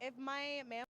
If my mail.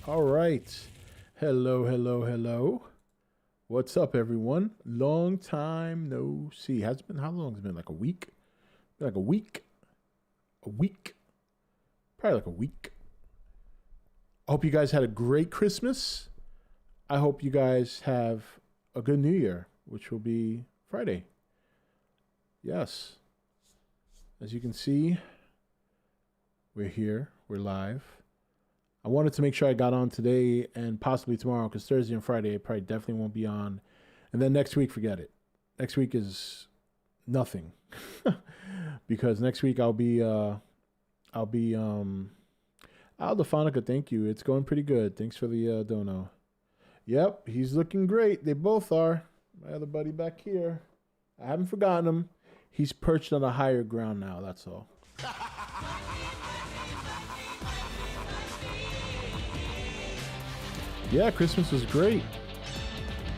All right. Hello, hello, hello. What's up, everyone? Long time no see. Has it been how long? Has it been like a week? Like a week? A week? Probably like a week. I hope you guys had a great Christmas. I hope you guys have a good New Year, which will be Friday. Yes. As you can see, we're here. We're live. I wanted to make sure I got on today and possibly tomorrow because Thursday and Friday I probably definitely won't be on. And then next week, forget it. Next week is nothing because next week I'll be Al Defonica, thank you. It's going pretty good. Thanks for the dono. Yep, he's looking great. They both are. My other buddy back here. I haven't forgotten him. He's perched on a higher ground now, that's all. Yeah, Christmas was great.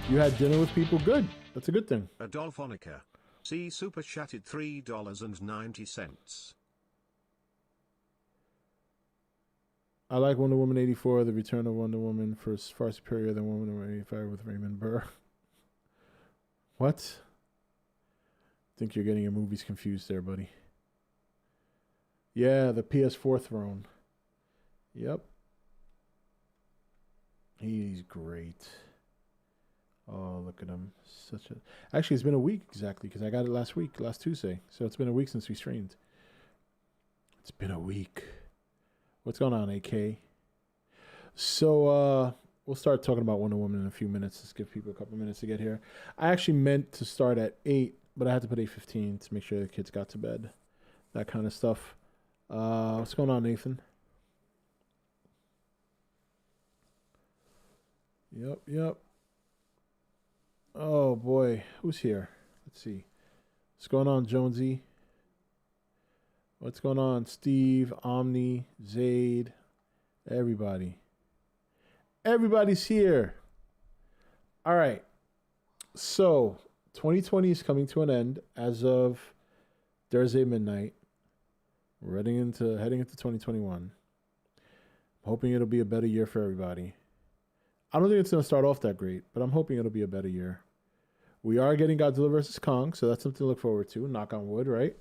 You had dinner with people? Good. That's a good thing. Adolphonica. See super chatted $3.90. I like Wonder Woman 84, the return of Wonder Woman, far superior than Wonder Woman 85 with Raymond Burr. What? I think you're getting your movies confused there, buddy. Yeah, the PS4 throne. Yep. He's great. Oh, look at him. Actually, it's been a week exactly because I got it last Tuesday. So it's been a week since we streamed. It's been a week. What's going on, AK? So we'll start talking about Wonder Woman in a few minutes. Let's give people a couple minutes to get here. I actually meant to start at 8, but I had to put 8:15 to make sure the kids got to bed. That kind of stuff. What's going on, Nathan? Yep. Oh, boy. Who's here? Let's see. What's going on, Jonesy? What's going on, Steve, Omni, Zaid, everybody? Everybody's here. All right. So, 2020 is coming to an end as of Thursday midnight. We're heading into 2021. I'm hoping it'll be a better year for everybody. I don't think it's going to start off that great, but I'm hoping it'll be a better year. We are getting Godzilla vs. Kong, so that's something to look forward to. Knock on wood, right?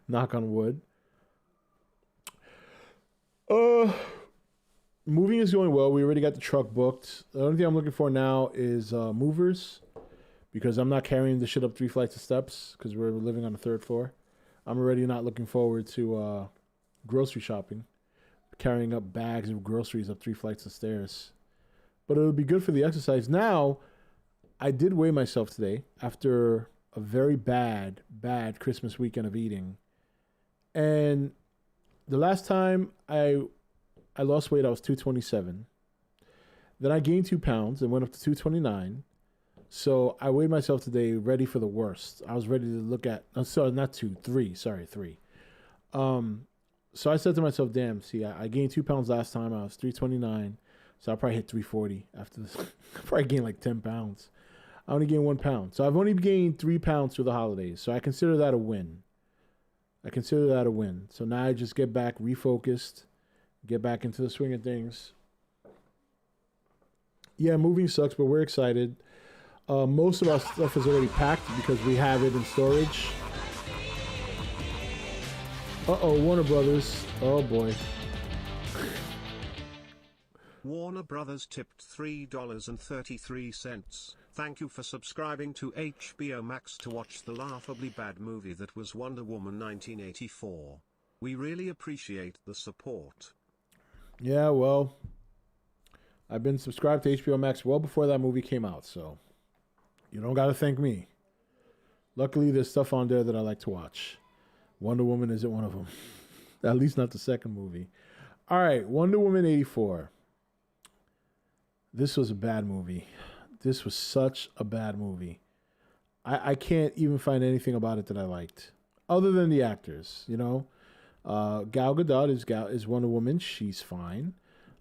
Knock on wood. Moving is going well. We already got the truck booked. The only thing I'm looking for now is movers because I'm not carrying the shit up 3 flights of steps because we're living on the 3rd floor. I'm already not looking forward to grocery shopping, carrying up bags of groceries up 3 flights of stairs. But it'll be good for the exercise. Now, I did weigh myself today after a very bad Christmas weekend of eating. And the last time I lost weight, I was 227. Then I gained 2 pounds and went up to 229. So I weighed myself today ready for the worst. I was ready to look at, three. So I said to myself, damn, see, I gained 2 pounds last time. I was 329. So I'll probably hit 340 after this. I'll probably gain like 10 pounds. I only gained 1 pound. So I've only gained 3 pounds through the holidays. So I consider that a win. So now I just get back refocused, get back into the swing of things. Yeah, moving sucks, but we're excited. Most of our stuff is already packed because we have it in storage. Warner Brothers. Oh, boy. Warner Brothers tipped $3.33. Thank you for subscribing to HBO Max to watch the laughably bad movie that was Wonder Woman 1984. We really appreciate the support. Yeah, well, I've been subscribed to HBO Max well before that movie came out, so you don't got to thank me. Luckily, there's stuff on there that I like to watch. Wonder Woman isn't one of them. At least not the second movie. All right, Wonder Woman 84. This was a bad movie. This was such a bad movie. I can't even find anything about it that I liked, other than the actors. You know, Gal Gadot is Wonder Woman. She's fine.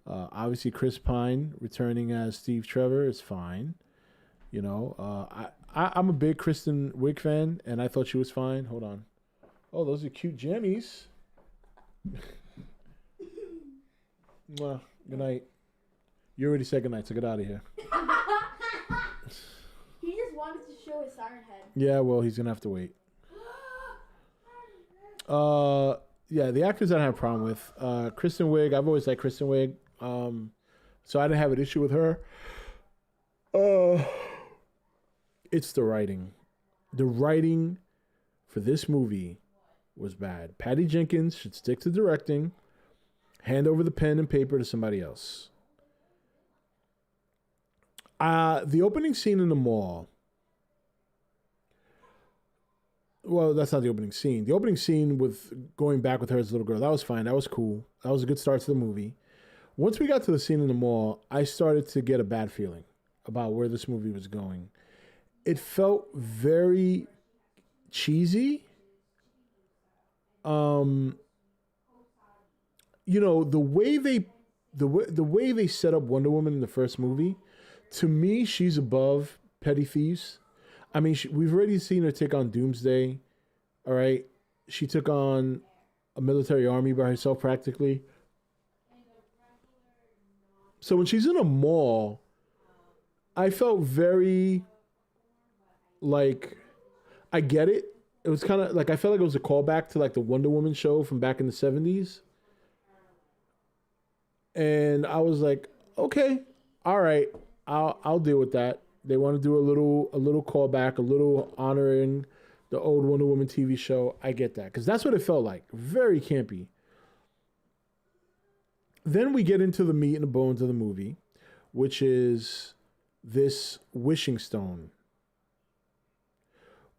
Obviously, Chris Pine returning as Steve Trevor is fine. You know, I'm a big Kristen Wiig fan, and I thought she was fine. Hold on. Oh, those are cute jammies. Well, good night. You already said good night, so get out of here. He just wanted to show his siren head. Yeah, well, he's going to have to wait. Yeah, the actors I don't have a problem with. Kristen Wiig, I've always liked Kristen Wiig. So I didn't have an issue with her. It's the writing. The writing for this movie was bad. Patty Jenkins should stick to directing. Hand over the pen and paper to somebody else. The opening scene in the mall. Well, that's not the opening scene. The opening scene with going back with her as a little girl, that was fine. That was cool. That was a good start to the movie. Once we got to the scene in the mall, I started to get a bad feeling about where this movie was going. It felt very cheesy. You know, the way they set up Wonder Woman in the first movie, to me, she's above petty thieves. I mean, we've already seen her take on Doomsday. All right, she took on a military army by herself practically. So when she's in a mall, I felt very like, I get it. It was kind of like, I felt like it was a callback to like the Wonder Woman show from back in the 70s. And I was like, okay, all right, I'll deal with that. They want to do a little callback, a little honoring the old Wonder Woman TV show. I get that, because that's what it felt like. Very campy. Then we get into the meat and the bones of the movie, which is this wishing stone,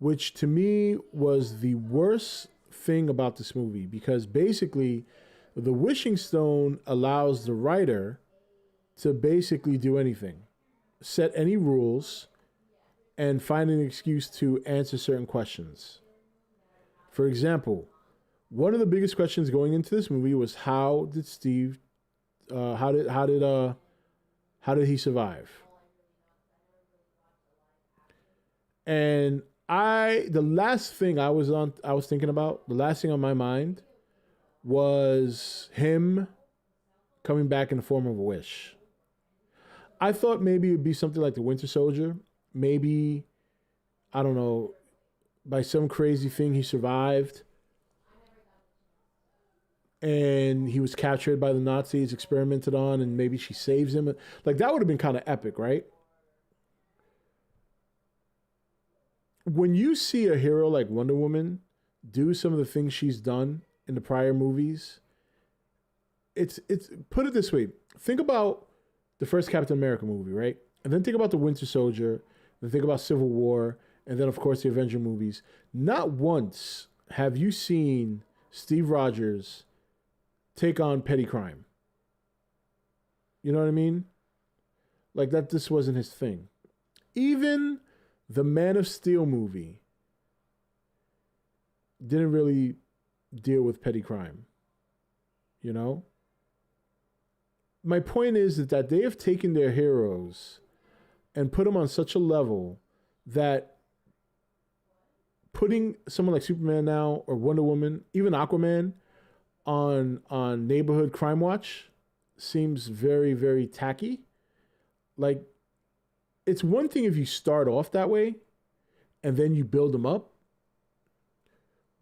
which to me was the worst thing about this movie, because basically the wishing stone allows the writer to basically do anything, set any rules, and find an excuse to answer certain questions. For example, one of the biggest questions going into this movie was how did Steve, how did he survive? And the last thing I was thinking about, the last thing on my mind was him coming back in the form of a wish. I thought maybe it would be something like the Winter Soldier. Maybe, I don't know, by some crazy thing he survived and he was captured by the Nazis, experimented on, and maybe she saves him. Like, that would have been kind of epic, right? When you see a hero like Wonder Woman do some of the things she's done in the prior movies, it's put it this way. Think about the first Captain America movie, right? And then think about the Winter Soldier, then think about Civil War, and then of course the Avenger movies. Not once have you seen Steve Rogers take on petty crime. You know what I mean? Like, that this wasn't his thing. Even the Man of Steel movie didn't really deal with petty crime. You know? My point is that they have taken their heroes and put them on such a level that putting someone like Superman now, or Wonder Woman, even Aquaman, on neighborhood crime watch seems very, very tacky. Like, it's one thing if you start off that way and then you build them up,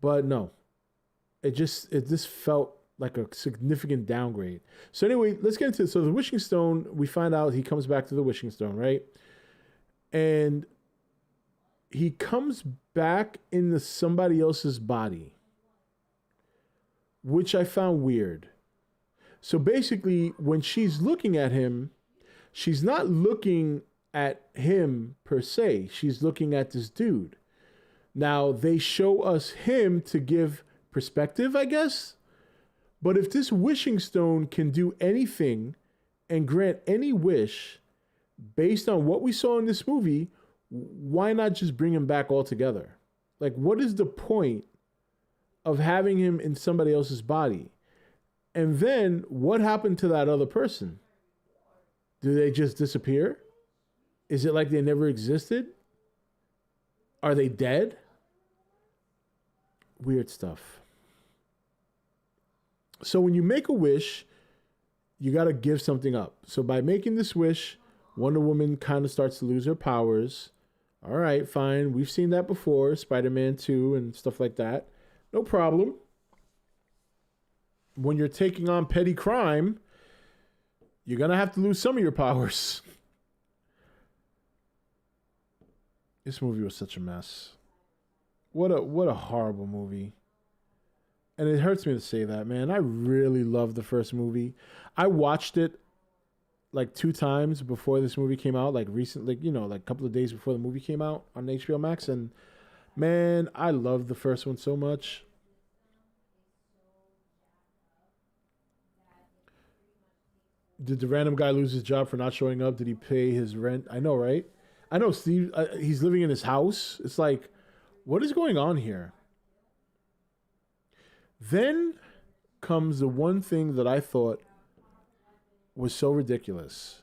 but no, it just felt like a significant downgrade. So anyway, let's get into it. So the Wishing Stone, we find out he comes back to the Wishing Stone, right? And he comes back into somebody else's body, which I found weird. So basically, when she's looking at him, she's not looking at him per se. She's looking at this dude. Now, they show us him to give perspective, I guess. But if this wishing stone can do anything and grant any wish based on what we saw in this movie, why not just bring him back altogether? Like, what is the point of having him in somebody else's body? And then what happened to that other person? Do they just disappear? Is it like they never existed? Are they dead? Weird stuff. So when you make a wish, you got to give something up. So by making this wish, Wonder Woman kind of starts to lose her powers. All right, fine. We've seen that before, Spider-Man 2 and stuff like that. No problem. When you're taking on petty crime, you're going to have to lose some of your powers. This movie was such a mess. What a horrible movie. and it hurts me to say that, man. I really loved the first movie. I watched it like 2 times before this movie came out, like recently, like a couple of days before the movie came out on HBO Max. And man, I loved the first one so much. Did the random guy lose his job for not showing up? Did he pay his rent? I know, right? I know Steve, he's living in his house. It's like, what is going on here? Then comes the one thing that I thought was so ridiculous.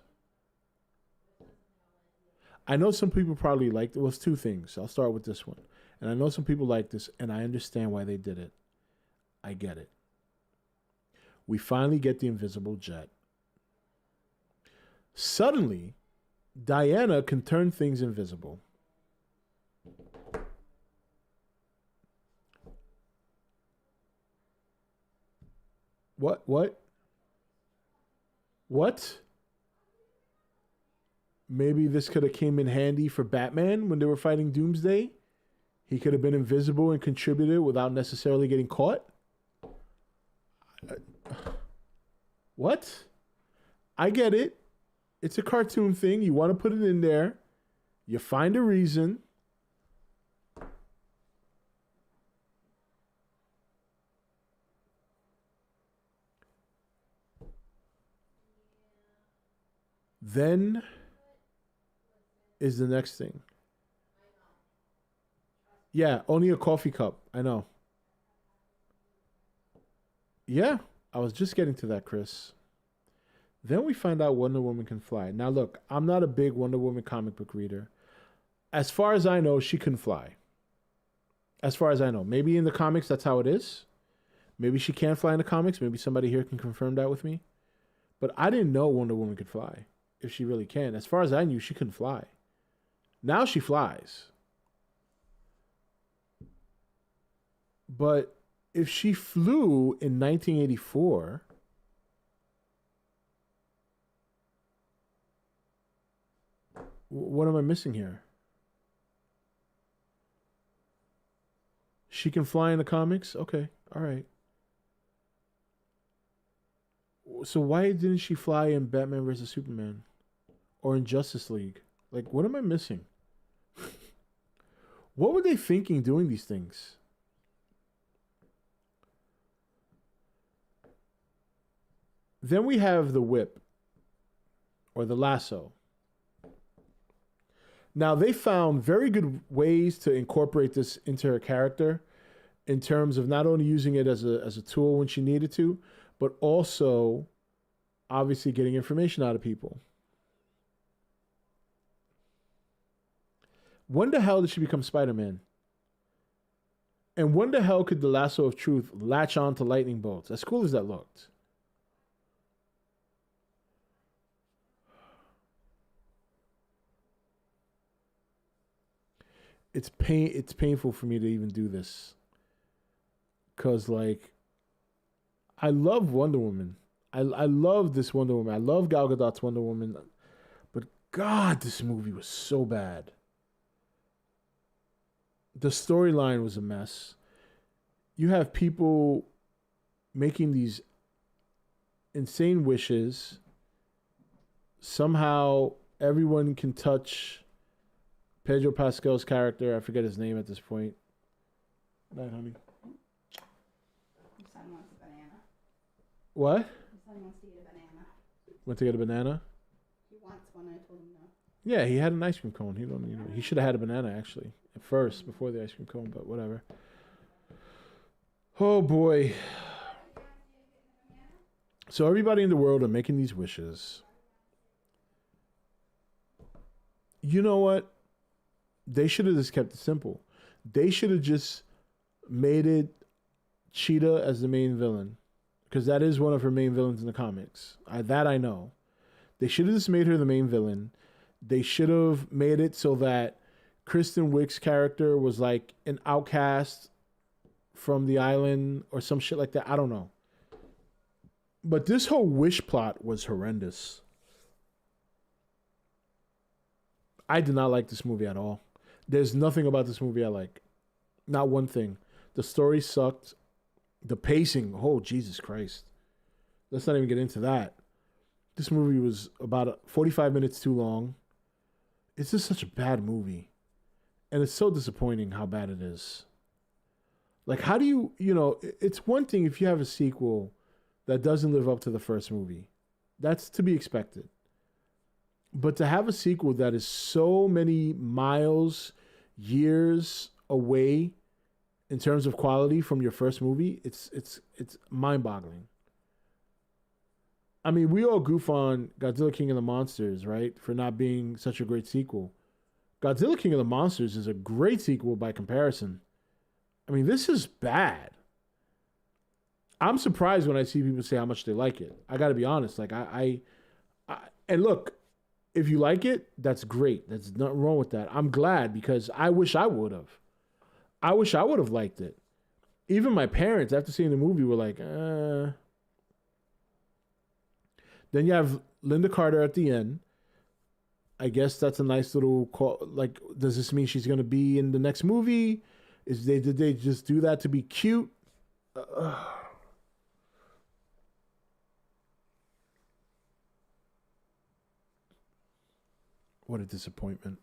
I know some people probably liked it. Well, it's 2 things. I'll start with this one. And I know some people like this, and I understand why they did it. I get it. We finally get the invisible jet. Suddenly, Diana can turn things invisible. What? Maybe this could have came in handy for Batman when they were fighting Doomsday. He could have been invisible and contributed without necessarily getting caught. What? I get it. It's a cartoon thing. You want to put it in there. You find a reason. Then is the next thing. Yeah, only a coffee cup. I know. Yeah, I was just getting to that, Chris. Then we find out Wonder Woman can fly. Now, look, I'm not a big Wonder Woman comic book reader. As far as I know, she can fly. As far as I know. Maybe in the comics, that's how it is. Maybe she can fly in the comics. Maybe somebody here can confirm that with me. But I didn't know Wonder Woman could fly, if she really can. As far as I knew, she couldn't fly. Now she flies. But if she flew in 1984... what am I missing here? She can fly in the comics? Okay, all right. So why didn't she fly in Batman vs. Superman? Or in Justice League? Like, what am I missing? What were they thinking doing these things? Then we have the whip. Or the lasso. Now, they found very good ways to incorporate this into her character in terms of not only using it as a tool when she needed to, but also obviously getting information out of people. When the hell did she become Spider-Man? And when the hell could the lasso of truth latch on to lightning bolts? As cool as that looked. It's painful for me to even do this. Cause like I love Wonder Woman. I love this Wonder Woman. I love Gal Gadot's Wonder Woman. But God, this movie was so bad. The storyline was a mess. You have people making these insane wishes. Somehow everyone can touch Pedro Pascal's character. I forget his name at this point. Night, honey. Your son wants a banana. What? Your son wants to eat a banana. Went to get a banana? He wants one. I told him no. Yeah, he had an ice cream cone. He should have had a banana actually at first before the ice cream cone, but whatever. Oh boy. So everybody in the world are making these wishes. You know what? They should have just kept it simple. They should have just made it Cheetah as the main villain. Because that is one of her main villains in the comics. That I know. They should have just made her the main villain. They should have made it so that Kristen Wiig's character was like an outcast from the island or some shit like that. I don't know. But this whole wish plot was horrendous. I did not like this movie at all. There's nothing about this movie I like. Not one thing. The story sucked. The pacing, oh, Jesus Christ. Let's not even get into that. This movie was about 45 minutes too long. It's just such a bad movie. And it's so disappointing how bad it is. Like, how do you, it's one thing if you have a sequel that doesn't live up to the first movie. That's to be expected. But to have a sequel that is so many miles, years away in terms of quality from your first movie, it's mind-boggling. I mean, we all goof on Godzilla King of the Monsters, right? For not being such a great sequel. Godzilla King of the Monsters is a great sequel by comparison. I mean, this is bad. I'm surprised when I see people say how much they like it. I got to be honest. Like, and look, if you like it, that's great. There's nothing wrong with that. I'm glad because I wish I would have. I wish I would have liked it. Even my parents, after seeing the movie, were like, Then you have Linda Carter at the end. I guess that's a nice little call. Like, does this mean she's going to be in the next movie? Did they just do that to be cute? What a disappointment.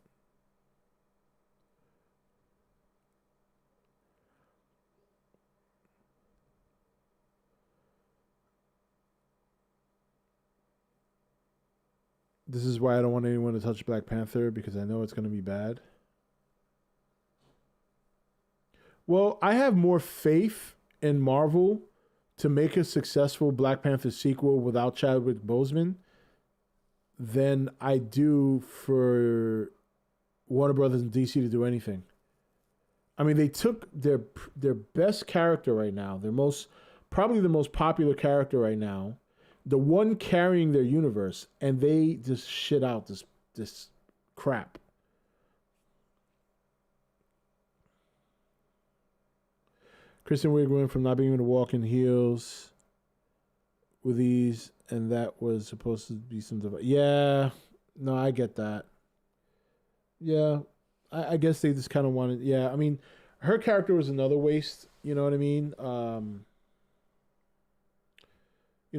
This is why I don't want anyone to touch Black Panther, because I know it's going to be bad. Well, I have more faith in Marvel to make a successful Black Panther sequel without Chadwick Boseman than I do for Warner Brothers and DC to do anything. I mean, they took their best character right now, probably the most popular character right now, the one carrying their universe, and they just shit out this crap. Kristen Wiig went from not being able to walk in heels with ease, and that was supposed to be some device. Yeah, no, I get that. Yeah, I guess they just kind of wanted. Yeah, I mean, her character was another waste. You know what I mean?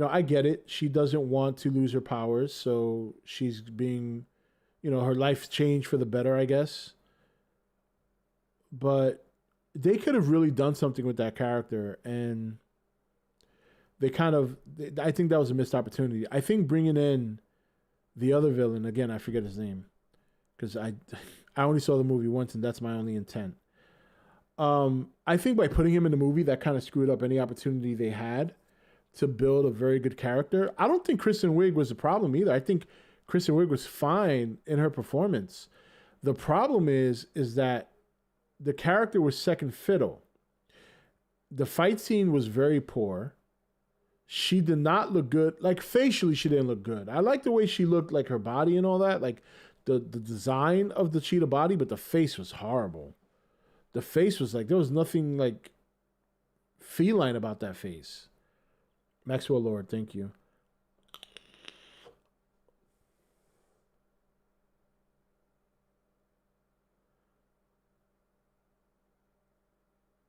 I get it. She doesn't want to lose her powers, so she's being, her life changed for the better, I guess. But they could have really done something with that character, and I think that was a missed opportunity. I think bringing in the other villain, again, I forget his name, because I only saw the movie once, and that's my only intent. I think by putting him in the movie, that kind of screwed up any opportunity they had to build a very good character. I don't think Kristen Wiig was a problem either. I think Kristen Wiig was fine in her performance. The problem is that the character was second fiddle. The fight scene was very poor. She did not look good. Like, facially, she didn't look good. I like the way she looked, like her body and all that, like the design of the cheetah body, but the face was horrible. The face was like, there was nothing like feline about that face. Maxwell Lord, thank you.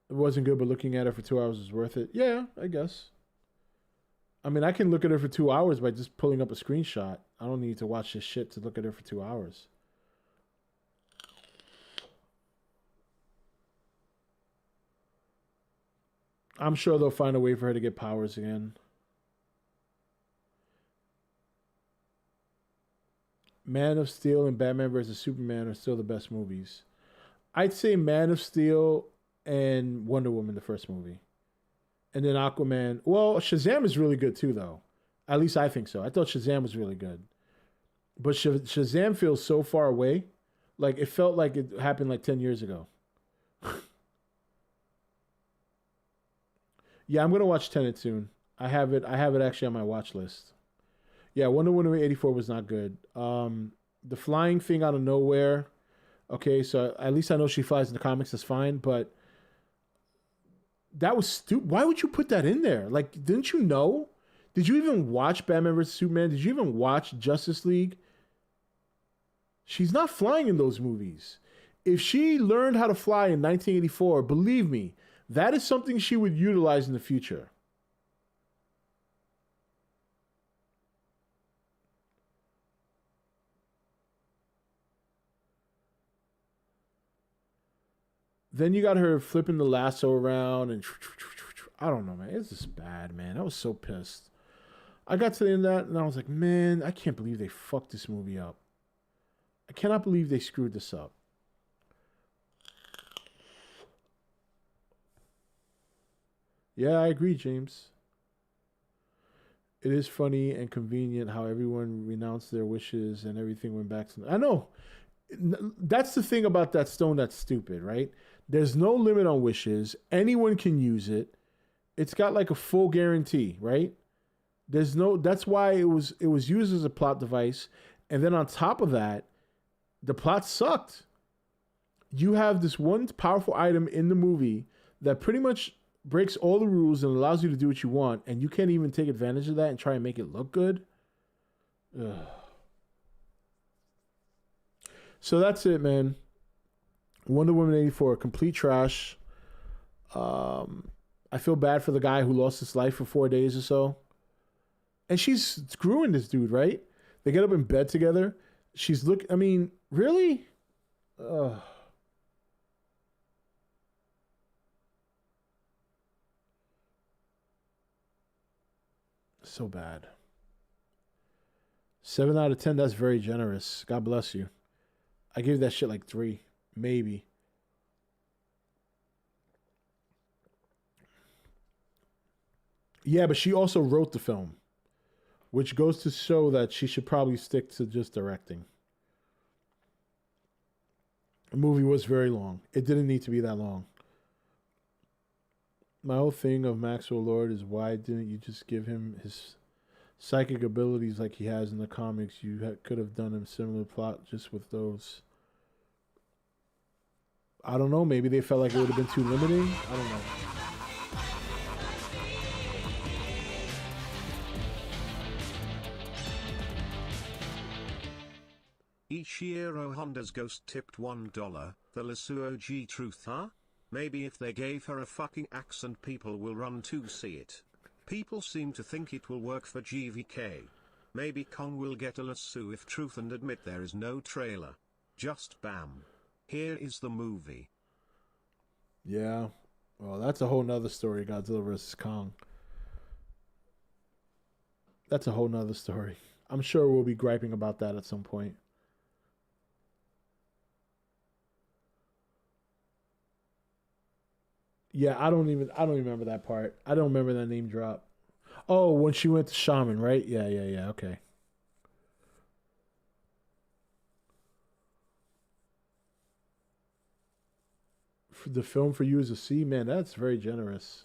It wasn't good, but looking at her for 2 hours was worth it. Yeah, I guess. I mean, I can look at her for 2 hours by just pulling up a screenshot. I don't need to watch this shit to look at her for 2 hours. I'm sure they'll find a way for her to get powers again. Man of Steel and Batman vs. Superman are still the best movies. I'd say Man of Steel and Wonder Woman, the first movie. And then Aquaman. Well, Shazam is really good too, though. At least I think so. I thought Shazam was really good. But Shazam feels so far away. Like, it felt like it happened like 10 years ago. Yeah, I'm going to watch Tenet soon. I have it actually on my watch list. Yeah, Wonder Woman 84 was not good. The flying thing out of nowhere. Okay, so at least I know she flies in the comics. That's fine, but that was stupid. Why would you put that in there? Like, didn't you know? Did you even watch Batman vs. Superman? Did you even watch Justice League? She's not flying in those movies. If she learned how to fly in 1984, believe me, That is something she would utilize in the future. Then you got her flipping the lasso around and I don't know, man. It's just bad, man. I was so pissed. I got to the end of that and I was like, man, I can't believe they fucked this movie up. I cannot believe they screwed this up. Yeah, I agree, James. It is funny and convenient how everyone renounced their wishes and everything went back to... I know. That's the thing about that stone that's stupid, right? There's no limit on wishes. Anyone can use it. It's got like a full guarantee, right? There's no... That's why it was used as a plot device. And then on top of that, the plot sucked. You have this one powerful item in the movie that pretty much breaks all the rules and allows you to do what you want, and you can't even take advantage of that and try and make it look good. Ugh. So that's it, man. Wonder Woman 84, complete trash. I feel bad for the guy who lost his life for 4 days or so. And she's screwing this dude, right? They get up in bed together. I mean, really? Ugh. So bad. 7 out of 10, that's very generous. God bless you. I gave that shit like 3, maybe. Yeah, but she also wrote the film, which goes to show that she should probably stick to just directing. The movie was very long. It didn't need to be that long. My whole thing of Maxwell Lord is, why didn't you just give him his psychic abilities like he has in the comics? You could have done a similar plot just with those. I don't know. Maybe they felt like it would have been too limiting. I don't know. Ichiro Honda's ghost tipped $1. The Lasso OG truth, huh? Maybe if they gave her a fucking accent, people will run to see it. People seem to think it will work for GVK. Maybe Kong will get a lasso if truth and admit there is no trailer. Just bam. Here is the movie. Yeah. Well, that's a whole nother story, Godzilla vs. Kong. That's a whole nother story. I'm sure we'll be griping about that at some point. Yeah, I don't remember that part. I don't remember that name drop. Oh, when she went to Shaman, right? Yeah, okay. For the film for you is a C, man, that's very generous.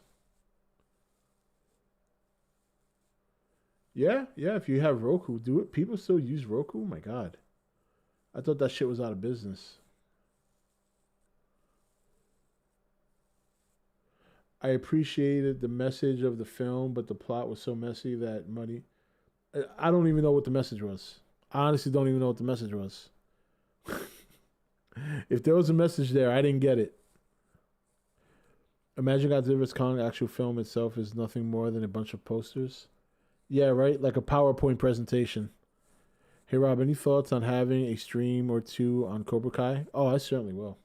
Yeah, if you have Roku, do it. People still use Roku? Oh my God. I thought that shit was out of business. I appreciated the message of the film, but the plot was so messy that money... I don't even know what the message was. I honestly don't even know what the message was. If there was a message there, I didn't get it. Imagine Godzilla vs. Kong, the actual film itself is nothing more than a bunch of posters. Yeah, right? Like a PowerPoint presentation. Hey, Rob, any thoughts on having a stream or two on Cobra Kai? Oh, I certainly will.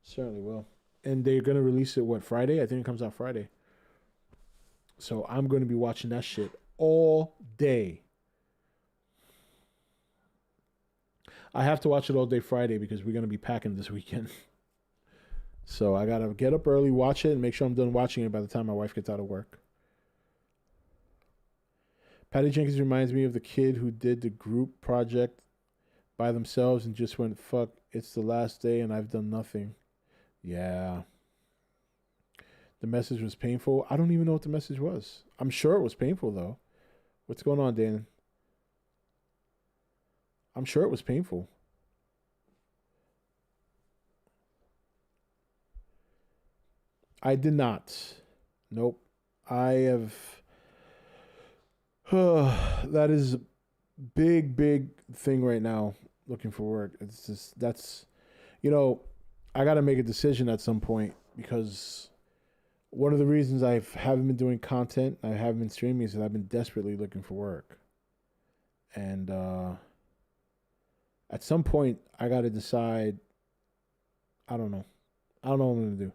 Certainly will. And they're going to release it, what, Friday? I think it comes out Friday. So I'm going to be watching that shit all day. I have to watch it all day Friday because we're going to be packing this weekend. So I got to get up early, watch it, and make sure I'm done watching it by the time my wife gets out of work. Patty Jenkins reminds me of the kid who did the group project by themselves and just went, fuck, it's the last day and I've done nothing. Yeah. The message was painful. I don't even know what the message was. I'm sure it was painful, though. What's going on, Dan? I'm sure it was painful. I did not. Nope. I have... that is a big thing right now, looking for work. It's just, that's... You know... I got to make a decision at some point because One of the reasons I haven't been doing content, I haven't been streaming, is that I've been desperately looking for work. And at some point, I got to decide. I don't know. I don't know what I'm going to do.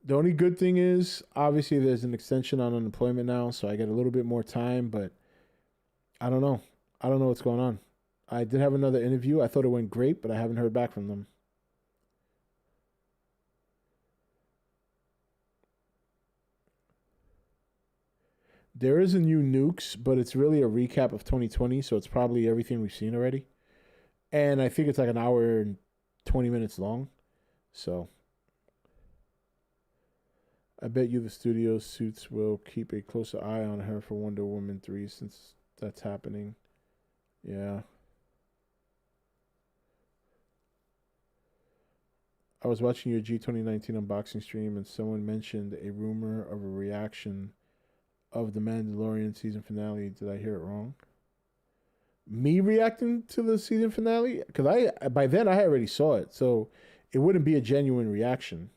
The only good thing is, obviously, there's an extension on unemployment now, so I get a little bit more time, but I don't know. I don't know what's going on. I did have another interview. I thought it went great, but I haven't heard back from them. There is a new Nukes, but it's really a recap of 2020, so it's probably everything we've seen already. And I think it's like an hour and 20 minutes long. So I bet you the studio suits will keep a closer eye on her for Wonder Woman 3 since that's happening. Yeah. I was watching your G2019 unboxing stream and someone mentioned a rumor of a reaction of the Mandalorian season finale. Did I hear it wrong? Me reacting to the season finale? Because by then I already saw it, so it wouldn't be a genuine reaction.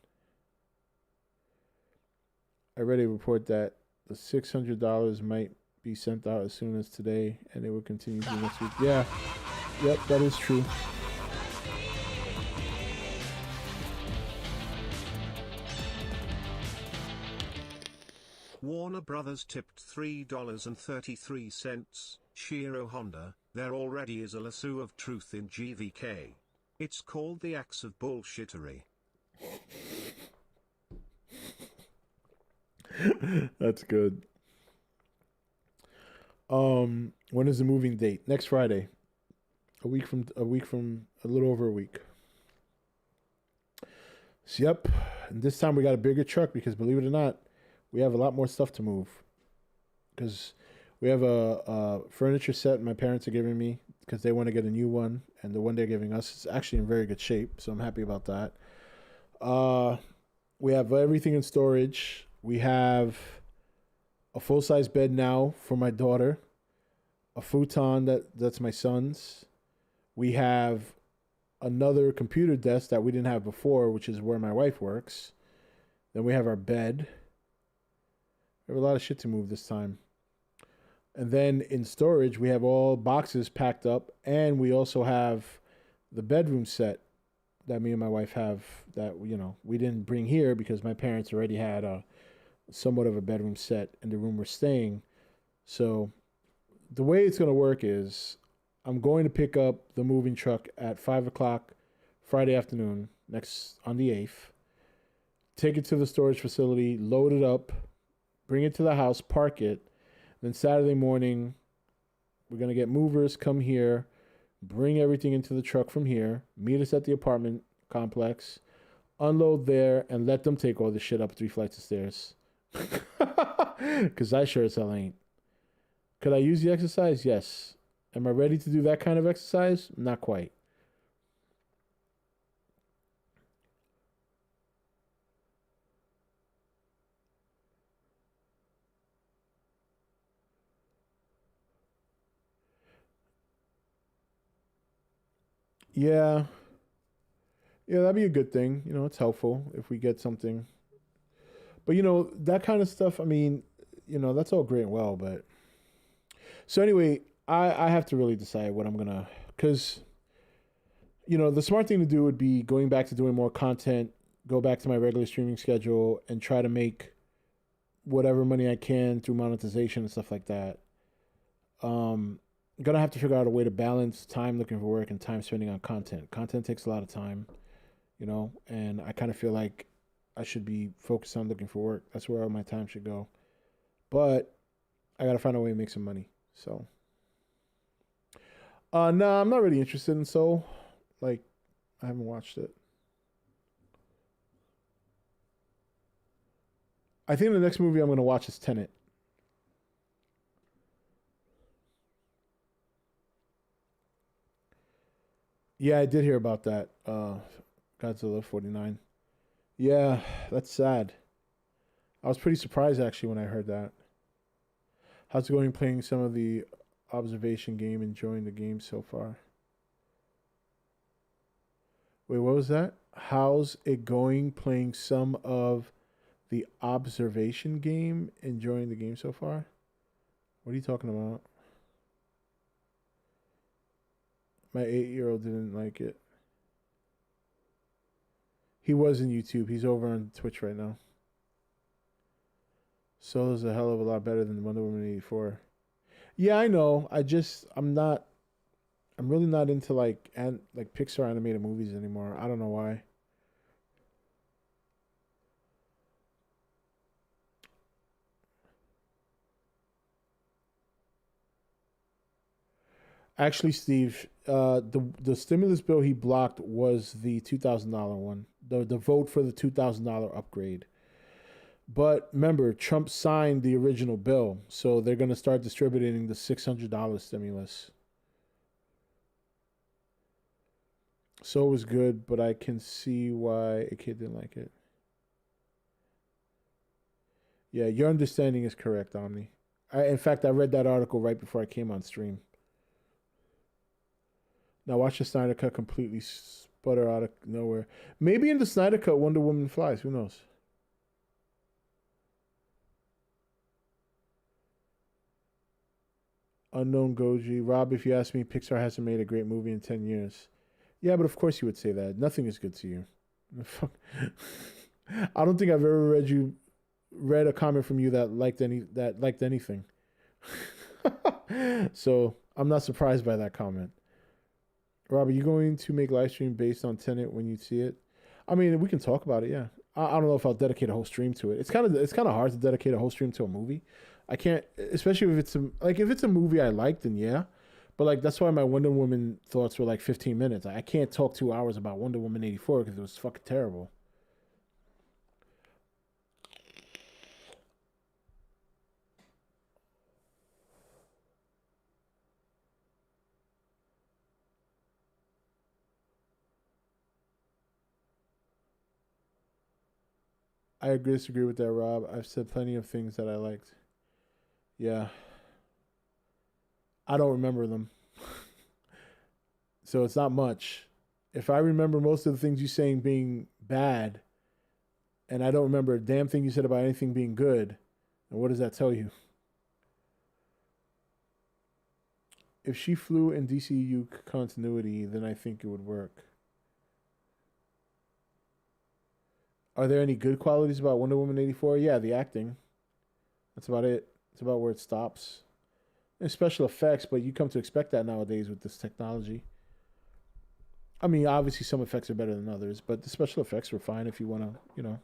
I read a report that the $600 might be sent out as soon as today, and it will continue through next week. Yeah, yep, that is true. Warner Brothers tipped $3.33. Shiro Honda, there already is a lasso of truth in GVK. It's called the axe of bullshittery. That's good. When is the moving date? Next Friday. A week from a little over a week. So, yep. And this time we got a bigger truck because, believe it or not, we have a lot more stuff to move. Because we have a furniture set my parents are giving me because they want to get a new one, and the one they're giving us is actually in very good shape, so I'm happy about that. We have everything in storage. We have a full-size bed now for my daughter, a futon that's my son's. We have another computer desk that we didn't have before, which is where my wife works. Then we have our bed. We have a lot of shit to move this time. And then in storage, we have all boxes packed up, and we also have the bedroom set that me and my wife have that, you know, we didn't bring here because my parents already had a somewhat of a bedroom set in the room we're staying. So the way it's going to work is I'm going to pick up the moving truck at 5 o'clock Friday afternoon, on the 8th, take it to the storage facility, load it up, bring it to the house, park it. Then Saturday morning, we're going to get movers, come here, bring everything into the truck from here, meet us at the apartment complex, unload there, and let them take all the shit up 3 flights of stairs. Because I sure as hell ain't. Could I use the exercise? Yes. Am I ready to do that kind of exercise? Not quite. Yeah. Yeah, that'd be a good thing. You know, it's helpful if we get something. But, you know, that kind of stuff, I mean, you know, that's all great and well, but. So, anyway, I have to really decide what I'm going to. Because, you know, the smart thing to do would be going back to doing more content, go back to my regular streaming schedule, and try to make whatever money I can through monetization and stuff like that. I'm gonna have to figure out a way to balance time looking for work and time spending on content. Content takes a lot of time, you know, and I kind of feel like I should be focused on looking for work. That's where all my time should go. But I gotta find a way to make some money. So, no, I'm not really interested in Soul. Like, I haven't watched it. I think the next movie I'm gonna watch is Tenet. Yeah, I did hear about that. Godzilla 49. Yeah, that's sad. I was pretty surprised actually when I heard that. How's it going playing some of the observation game, enjoying the game so far? Wait, what was that? How's it going playing some of The observation game. Enjoying the game so far? What are you talking about? My 8-year-old didn't like it. He was in YouTube. He's over on Twitch right now. Solo's a hell of a lot better than Wonder Woman 84. Yeah, I know. I'm really not into like Pixar animated movies anymore. I don't know why. Actually, Steve, the stimulus bill he blocked was the $2,000 one. The vote for the $2,000 upgrade. But remember, Trump signed the original bill, so they're going to start distributing the $600 stimulus. So it was good, but I can see why a kid didn't like it. Yeah, your understanding is correct, Omni. In fact, I read that article right before I came on stream. Now watch the Snyder Cut completely sputter out of nowhere. Maybe in the Snyder Cut, Wonder Woman flies. Who knows? Unknown Goji. Rob, if you ask me, Pixar hasn't made a great movie in 10 years. Yeah, but of course you would say that. Nothing is good to you. I don't think I've ever read a comment from you that liked anything. So I'm not surprised by that comment. Rob, are you going to make live stream based on Tenet when you see it? I mean, we can talk about it. Yeah, I don't know if I'll dedicate a whole stream to it. It's kind of hard to dedicate a whole stream to a movie. I can't, especially if it's a movie I like, then yeah. But like that's why my Wonder Woman thoughts were like 15 minutes. I can't talk 2 hours about Wonder Woman 84 because it was fucking terrible. I disagree with that, Rob. I've said plenty of things that I liked. Yeah. I don't remember them. So it's not much. If I remember most of the things you saying being bad, and I don't remember a damn thing you said about anything being good, then what does that tell you? If she flew in DCU continuity, then I think it would work. Are there any good qualities about Wonder Woman 84? Yeah, the acting. That's about it. It's about where it stops. There's special effects, but you come to expect that nowadays with this technology. I mean, obviously some effects are better than others, but the special effects were fine if you want to, you know.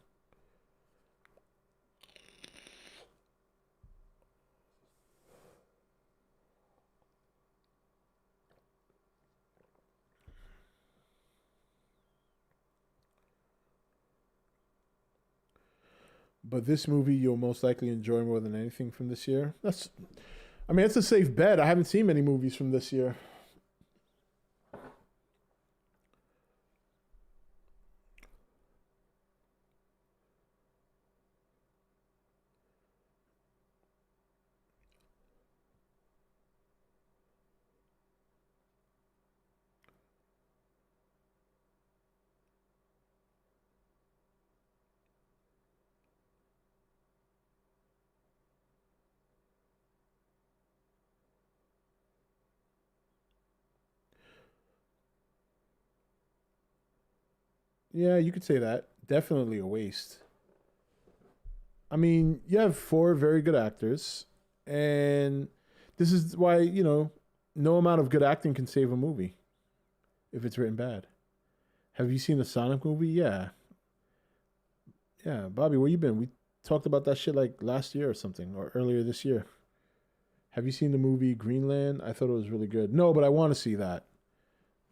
But this movie you'll most likely enjoy more than anything from this year. It's a safe bet. I haven't seen many movies from this year. Yeah, you could say that. Definitely a waste. I mean, you have 4 very good actors, and this is why, no amount of good acting can save a movie if it's written bad. Have you seen the Sonic movie? Yeah. Yeah, Bobby, where you been? We talked about that shit like last year or something, or earlier this year. Have you seen the movie Greenland? I thought it was really good. No, but I want to see that.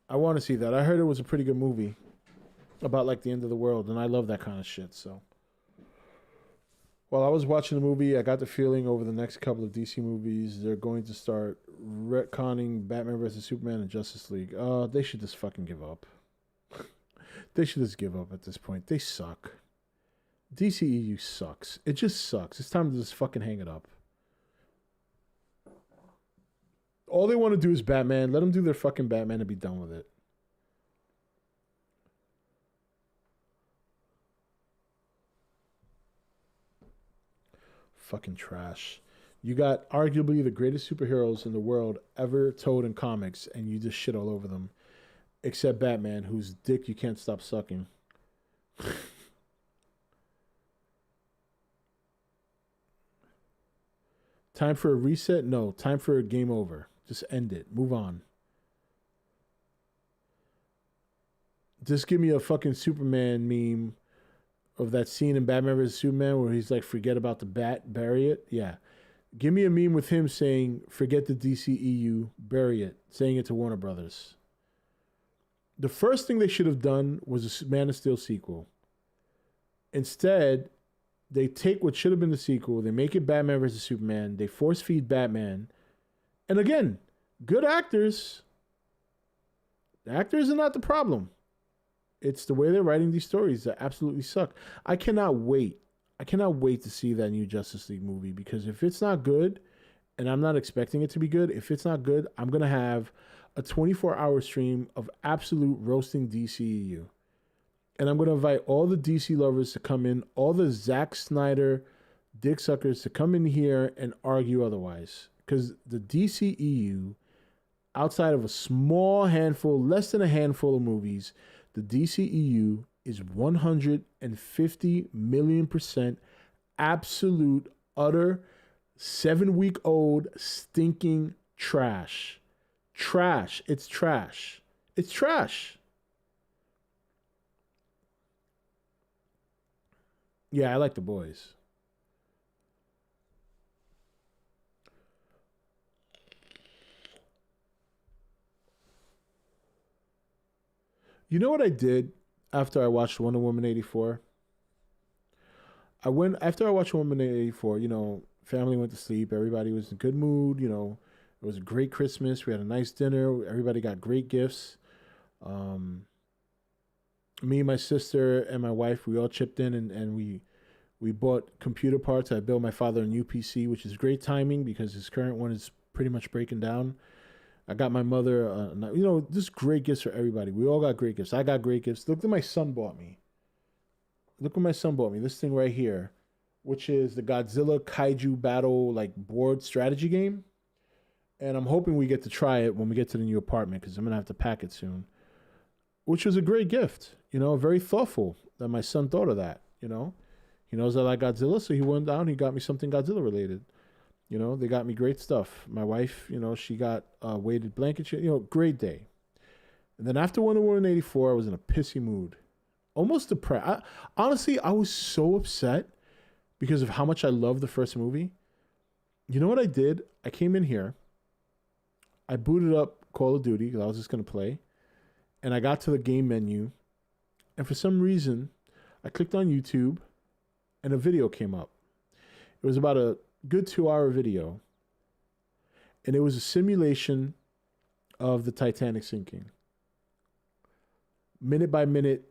I want to see that. I heard it was a pretty good movie about like the end of the world, and I love that kind of shit. So while I was watching the movie, I got the feeling over the next couple of DC movies, they're going to start retconning Batman vs Superman and Justice League. They should just fucking give up. They should just give up at this point. They suck. DCEU sucks. It just sucks. It's time to just fucking hang it up. All they want to do is Batman. Let them do their fucking Batman and be done with it. Fucking trash. You got arguably the greatest superheroes in the world ever told in comics, and you just shit all over them. Except Batman, whose dick you can't stop sucking. Time for a reset? No. Time for a game over. Just end it. Move on. Just give me a fucking Superman meme of that scene in Batman vs. Superman where he's like, forget about the bat, bury it. Yeah. Give me a meme with him saying, forget the DCEU, bury it. Saying it to Warner Brothers. The first thing they should have done was a Man of Steel sequel. Instead, they take what should have been the sequel, they make it Batman vs. Superman, they force feed Batman. And again, good actors. The actors are not the problem. It's the way they're writing these stories that absolutely suck. I cannot wait. I cannot wait to see that new Justice League movie, because if it's not good, and I'm not expecting it to be good, if it's not good, I'm going to have a 24-hour stream of absolute roasting DCEU. And I'm going to invite all the DC lovers to come in, all the Zack Snyder dick suckers to come in here and argue otherwise. Because the DCEU, outside of a small handful, less than a handful of movies, the DCEU is 150 million% absolute, utter, 7-week-old stinking trash. Trash. It's trash. It's trash. Yeah, I like The Boys. You know what I did after I watched Wonder Woman 84? After I watched Wonder Woman 84, family went to sleep. Everybody was in good mood. It was a great Christmas. We had a nice dinner. Everybody got great gifts. Me, my sister, and my wife, we all chipped in and we bought computer parts. I built my father a new PC, which is great timing because his current one is pretty much breaking down. I got my mother, just great gifts for everybody. We all got great gifts. I got great gifts. Look what my son bought me. This thing right here, which is the Godzilla Kaiju Battle board strategy game. And I'm hoping we get to try it when we get to the new apartment because I'm going to have to pack it soon. Which was a great gift, very thoughtful that my son thought of that, He knows I like Godzilla, so he went down, he got me something Godzilla related. They got me great stuff. My wife, she got a weighted blanket, great day. And then after Wonder Woman 84, I was in a pissy mood. Almost depressed. Honestly, I was so upset because of how much I loved the first movie. You know what I did? I came in here. I booted up Call of Duty because I was just going to play. And I got to the game menu. And for some reason, I clicked on YouTube and a video came up. It was about a good 2-hour video. And it was a simulation of the Titanic sinking. Minute by minute,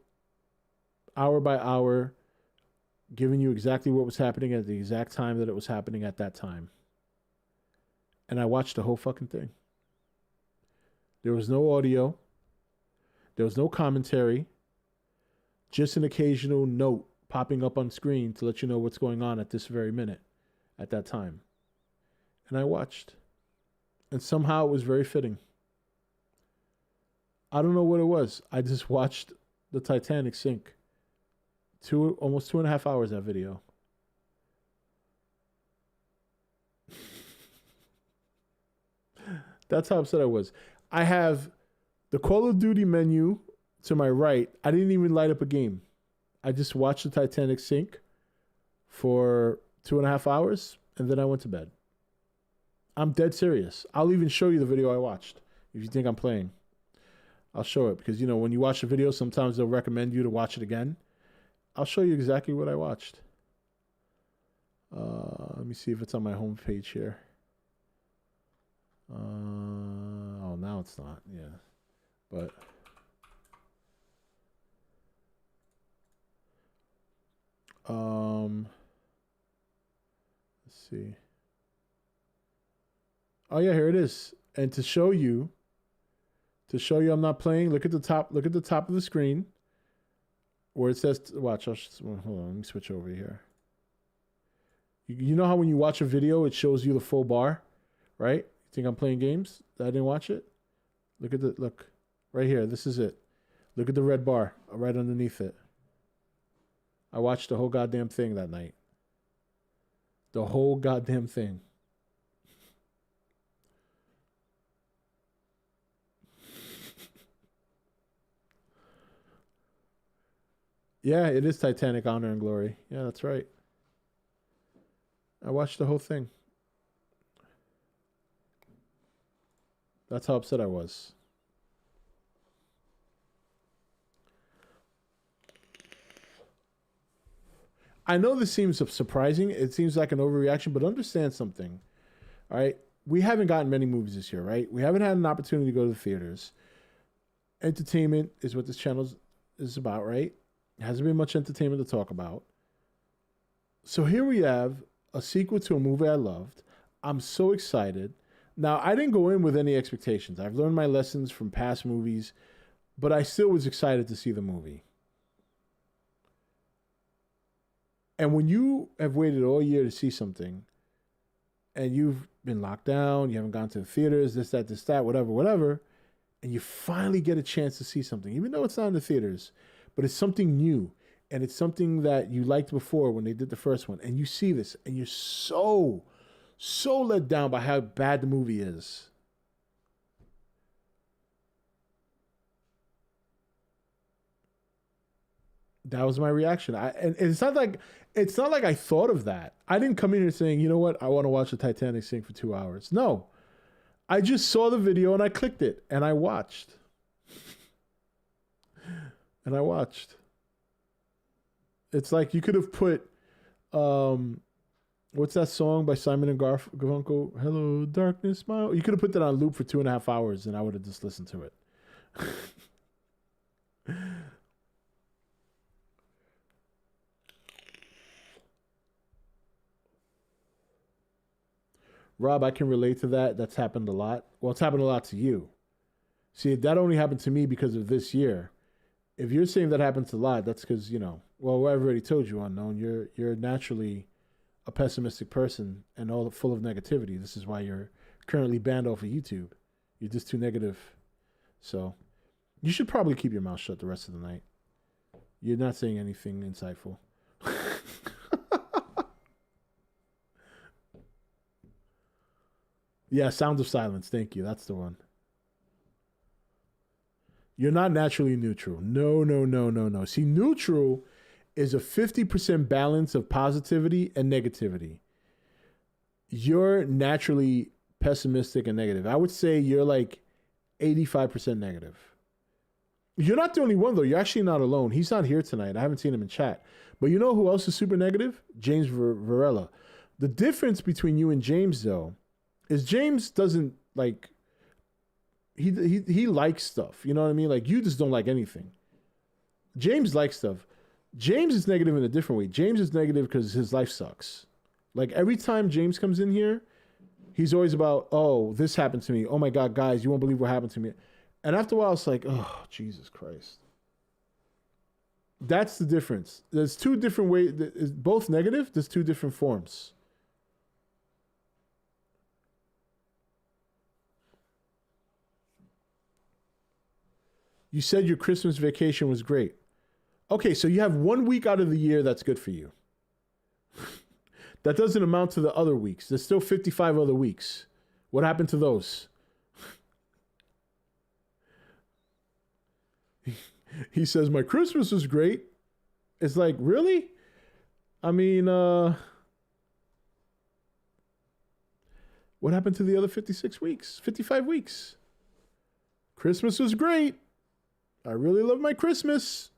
hour by hour, giving you exactly what was happening at the exact time that it was happening at that time. And I watched the whole fucking thing. There was no audio. There was no commentary. Just an occasional note popping up on screen to let you know what's going on at this very minute, at that time. And I watched. And somehow it was very fitting. I don't know what it was. I just watched the Titanic sink. Almost 2.5 hours, that video. That's how upset I was. I have the Call of Duty menu to my right. I didn't even light up a game. I just watched the Titanic sink for 2.5 hours, and then I went to bed. I'm dead serious. I'll even show you the video I watched if you think I'm playing. I'll show it because, when you watch a video, sometimes they'll recommend you to watch it again. I'll show you exactly what I watched. Let me see if it's on my home page here. Oh, now it's not. Yeah. But let's see. Oh yeah, here it is. And to show you I'm not playing, look at the top of the screen where it says watch. Hold on, let me switch over here. You know how when you watch a video, it shows you the full bar, right? You think I'm playing games? I didn't watch it. Look right here. This is it. Look at the red bar right underneath it. I watched the whole goddamn thing that night. The whole goddamn thing. Yeah, it is Titanic, Honor and Glory. Yeah, that's right. I watched the whole thing. That's how upset I was. I know this seems surprising. It seems like an overreaction, but understand something. All right. We haven't gotten many movies this year, right? We haven't had an opportunity to go to the theaters. Entertainment is what this channel is about, right? It hasn't been much entertainment to talk about. So here we have a sequel to a movie I loved. I'm so excited. Now, I didn't go in with any expectations. I've learned my lessons from past movies, but I still was excited to see the movie. And when you have waited all year to see something, and you've been locked down, you haven't gone to the theaters, this, that, whatever, and you finally get a chance to see something, even though it's not in the theaters, but it's something new, and it's something that you liked before when they did the first one, and you see this, and you're so let down by how bad the movie is. That was my reaction. And it's not like I thought of that. I didn't come in here saying, you know what, I want to watch the Titanic sink for 2 hours. No. I just saw the video and I clicked it and I watched. It's like you could have put what's that song by Simon and Garfunkel? Hello, darkness, my... You could have put that on loop for 2.5 hours and I would have just listened to it. Rob, I can relate to that. That's happened a lot. Well, it's happened a lot to you. See, that only happened to me because of this year. If you're saying that happens a lot, that's because, well, I've already told you, Unknown, you're naturally a pessimistic person and all full of negativity. This is why you're currently banned off of YouTube. You're just too negative. So you should probably keep your mouth shut the rest of the night. You're not saying anything insightful. Yeah, Sound of Silence. Thank you. That's the one. You're not naturally neutral. No. See, neutral is a 50% balance of positivity and negativity. You're naturally pessimistic and negative. I would say you're like 85% negative. You're not the only one, though. You're actually not alone. He's not here tonight. I haven't seen him in chat. But you know who else is super negative? James Varela. The difference between you and James, though, is James doesn't like... He likes stuff. You know what I mean? Like, you just don't like anything. James likes stuff. James is negative in a different way. James is negative because his life sucks. Like, every time James comes in here, he's always about, oh, this happened to me. Oh my God, guys, you won't believe what happened to me. And after a while, it's like, oh, Jesus Christ. That's the difference. There's two different ways. Both negative. There's two different forms. You said your Christmas vacation was great. Okay, so you have 1 week out of the year that's good for you. That doesn't amount to the other weeks. There's still 55 other weeks. What happened to those? He says, my Christmas was great. It's like, really? I mean, what happened to the other 56 weeks? 55 weeks? Christmas was great. I really love my Christmas.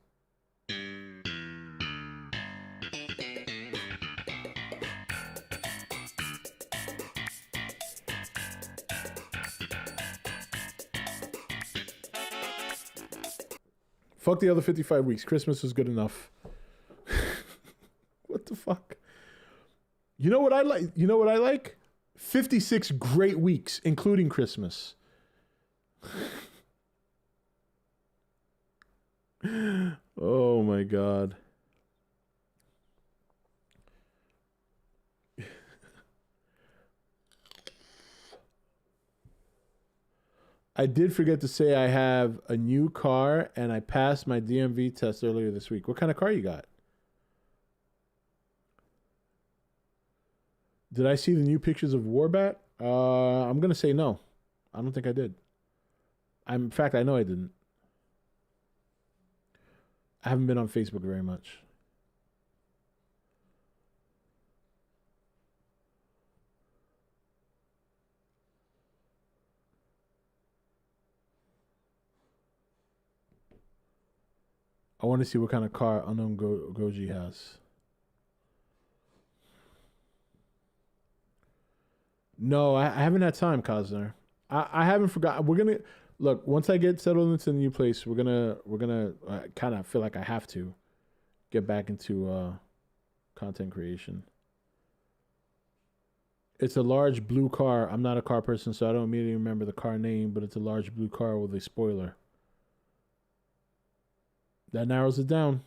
Fuck the other 55 weeks. Christmas was good enough. What the fuck? You know what I like? 56 great weeks, including Christmas. Oh my God. I did forget to say I have a new car and I passed my DMV test earlier this week. What kind of car you got? Did I see the new pictures of Warbat? I'm gonna say no. I don't think I did. In fact, I know I didn't. I haven't been on Facebook very much. I want to see what kind of car Unknown Goji has. No, I haven't had time, Cosner. I haven't forgotten. We're gonna look once I get settled into the new place. We're gonna kind of feel like I have to get back into content creation. It's a large blue car. I'm not a car person, so I don't immediately remember the car name, but it's a large blue car with a spoiler. That narrows it down.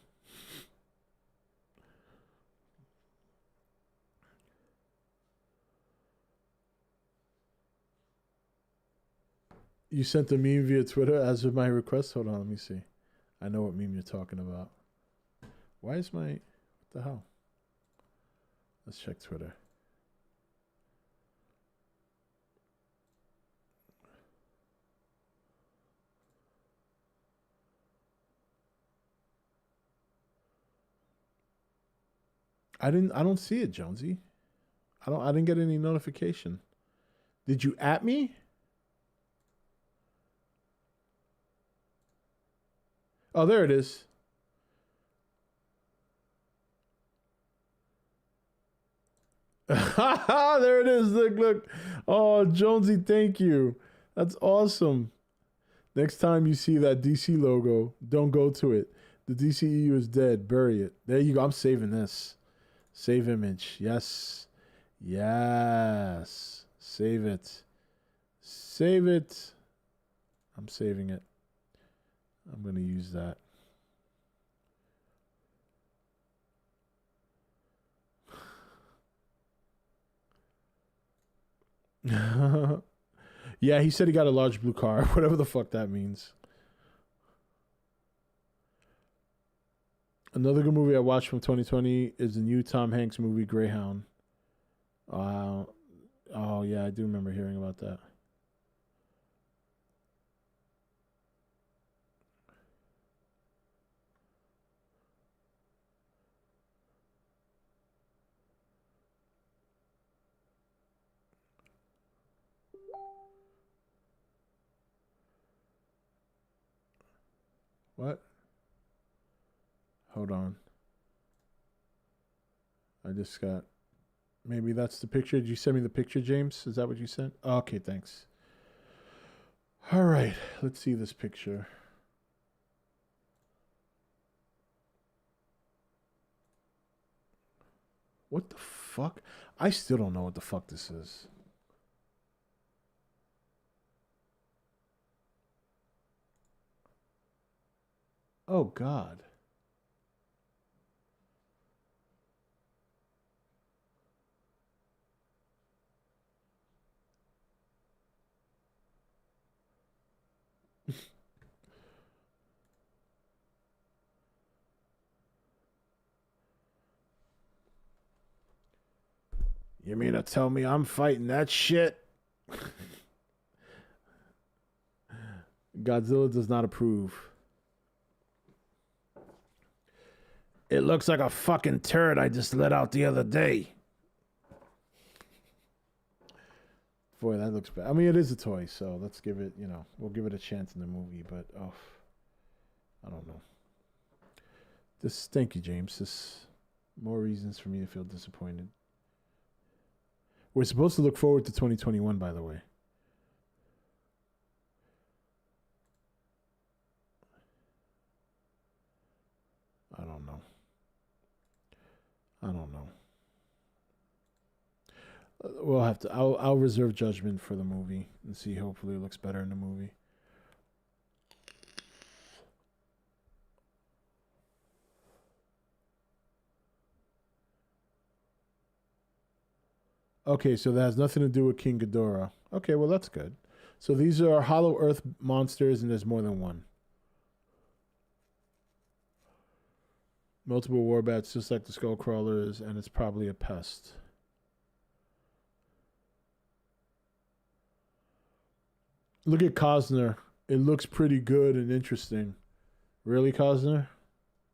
You sent the meme via Twitter as of my request? Hold on, let me see. I know what meme you're talking about. Why is my... What the hell? Let's check Twitter. I don't see it, Jonesy. I didn't get any notification. Did you at me? Oh, there it is. There it is. Look. Oh, Jonesy, thank you. That's awesome. Next time you see that DC logo, don't go to it. The DCEU is dead. Bury it. There you go. I'm saving this. Save image. Yes. Yes. Save it. Save it. I'm saving it. I'm going to use that. Yeah, he said he got a large blue car. Whatever the fuck that means. Another good movie I watched from 2020 is the new Tom Hanks movie, Greyhound. Oh, yeah, I do remember hearing about that. What? Hold on. I just got... Maybe that's the picture. Did you send me the picture, James? Is that what you sent? Okay, thanks. All right, let's see this picture. What the fuck? I still don't know what the fuck this is. Oh, God. You mean to tell me I'm fighting that shit? Godzilla does not approve. It looks like a fucking turd I just let out the other day. Boy, that looks bad. I mean, it is a toy, so let's give it, we'll give it a chance in the movie, but, I don't know. Thank you, James. This more reasons for me to feel disappointed. We're supposed to look forward to 2021, by the way. I don't know. We'll have to. I'll reserve judgment for the movie and see. Hopefully, it looks better in the movie. Okay, so that has nothing to do with King Ghidorah. Okay, well that's good. So these are Hollow Earth monsters, and there's more than one. Multiple warbats, just like the skull crawlers, and it's probably a pest. Look at Cosner. It looks pretty good and interesting. Really, Cosner?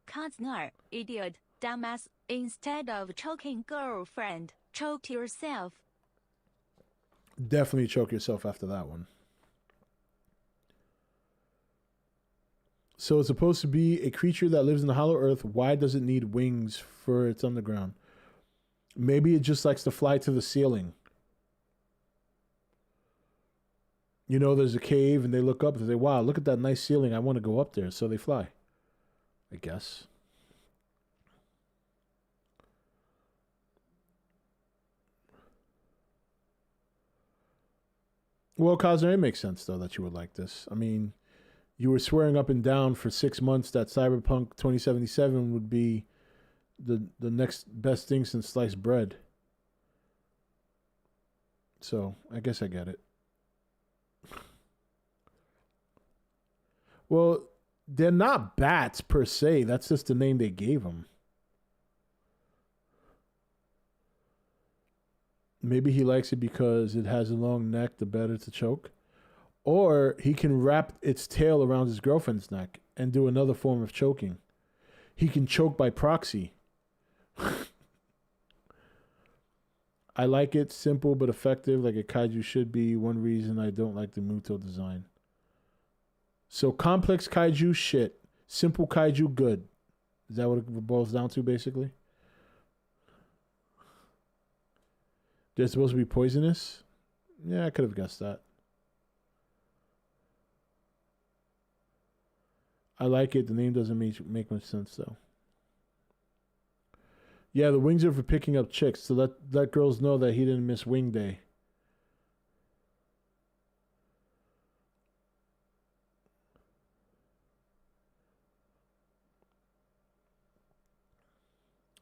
Cosner, idiot, dumbass. Instead of choking girlfriend, choke yourself. Definitely choke yourself after that one. So it's supposed to be a creature that lives in the hollow earth. Why does it need wings for its underground? Maybe it just likes to fly to the ceiling. You know, there's a cave and they look up and they say, wow, look at that nice ceiling. I want to go up there. So they fly, I guess. Well, Cosner, it makes sense, though, that you would like this. I mean, you were swearing up and down for 6 months that Cyberpunk 2077 would be the next best thing since sliced bread. So, I guess I get it. Well, they're not bats per se. That's just the name they gave them. Maybe he likes it because it has a long neck, the better to choke. Or he can wrap its tail around his girlfriend's neck and do another form of choking. He can choke by proxy. I like it simple but effective, like a kaiju should be. One reason I don't like the Muto design. So complex kaiju, shit. Simple kaiju, good. Is that what it boils down to, basically? They're supposed to be poisonous? Yeah, I could have guessed that. I like it. The name doesn't make much sense, though. Yeah, the wings are for picking up chicks, so let girls know that he didn't miss wing day.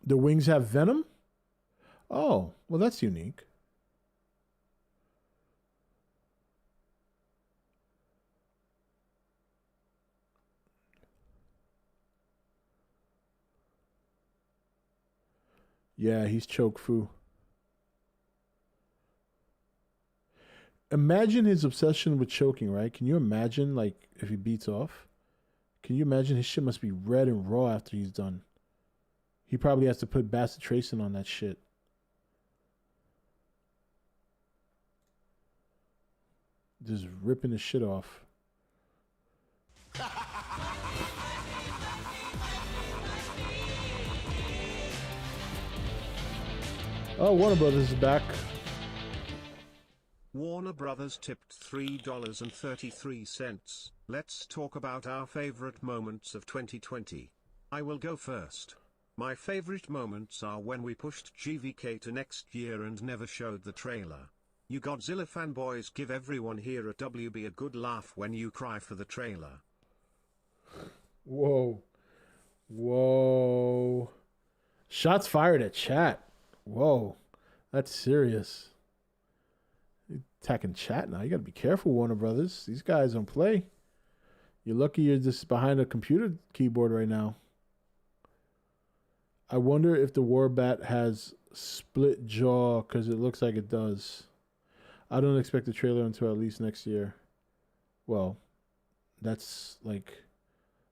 The wings have venom? Oh, well, that's unique. Yeah, he's choke fu. Imagine his obsession with choking, right? Can you imagine, like, if he beats off? Can you imagine his shit must be red and raw after he's done? He probably has to put bacitracin on that shit. Just ripping his shit off. Oh, Warner Brothers is back. Warner Brothers tipped $3.33. Let's talk about our favorite moments of 2020. I will go first. My favorite moments are when we pushed GVK to next year and never showed the trailer. You Godzilla fanboys give everyone here at WB a good laugh when you cry for the trailer. Whoa. Whoa. Shots fired at chat. Whoa. That's serious. You're attacking chat now. You gotta be careful, Warner Brothers. These guys don't play. You're lucky you're just behind a computer keyboard right now. I wonder if the Warbat has split jaw, because it looks like it does. I don't expect the trailer until at least next year. Well, that's like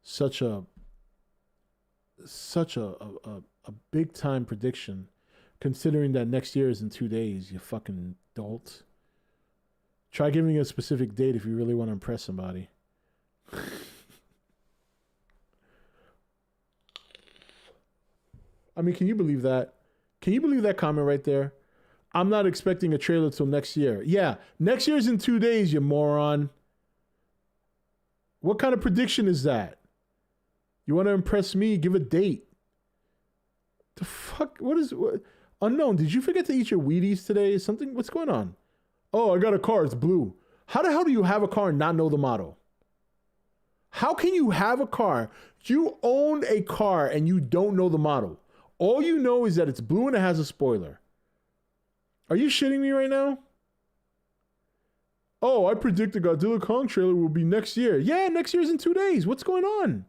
such a big time prediction, considering that next year is in 2 days, you fucking dolt. Try giving a specific date if you really want to impress somebody. I mean, can you believe that? Can you believe that comment right there? I'm not expecting a trailer till next year. Yeah, next year's in 2 days, you moron. What kind of prediction is that? You want to impress me? Give a date. The fuck? What? Unknown, did you forget to eat your Wheaties today? Something? What's going on? Oh, I got a car. It's blue. How the hell do you have a car and not know the model? How can you have a car? You own a car and you don't know the model. All you know is that it's blue and it has a spoiler. Are you shitting me right now? Oh, I predict the Godzilla Kong trailer will be next year. Yeah, next year's in 2 days. What's going on?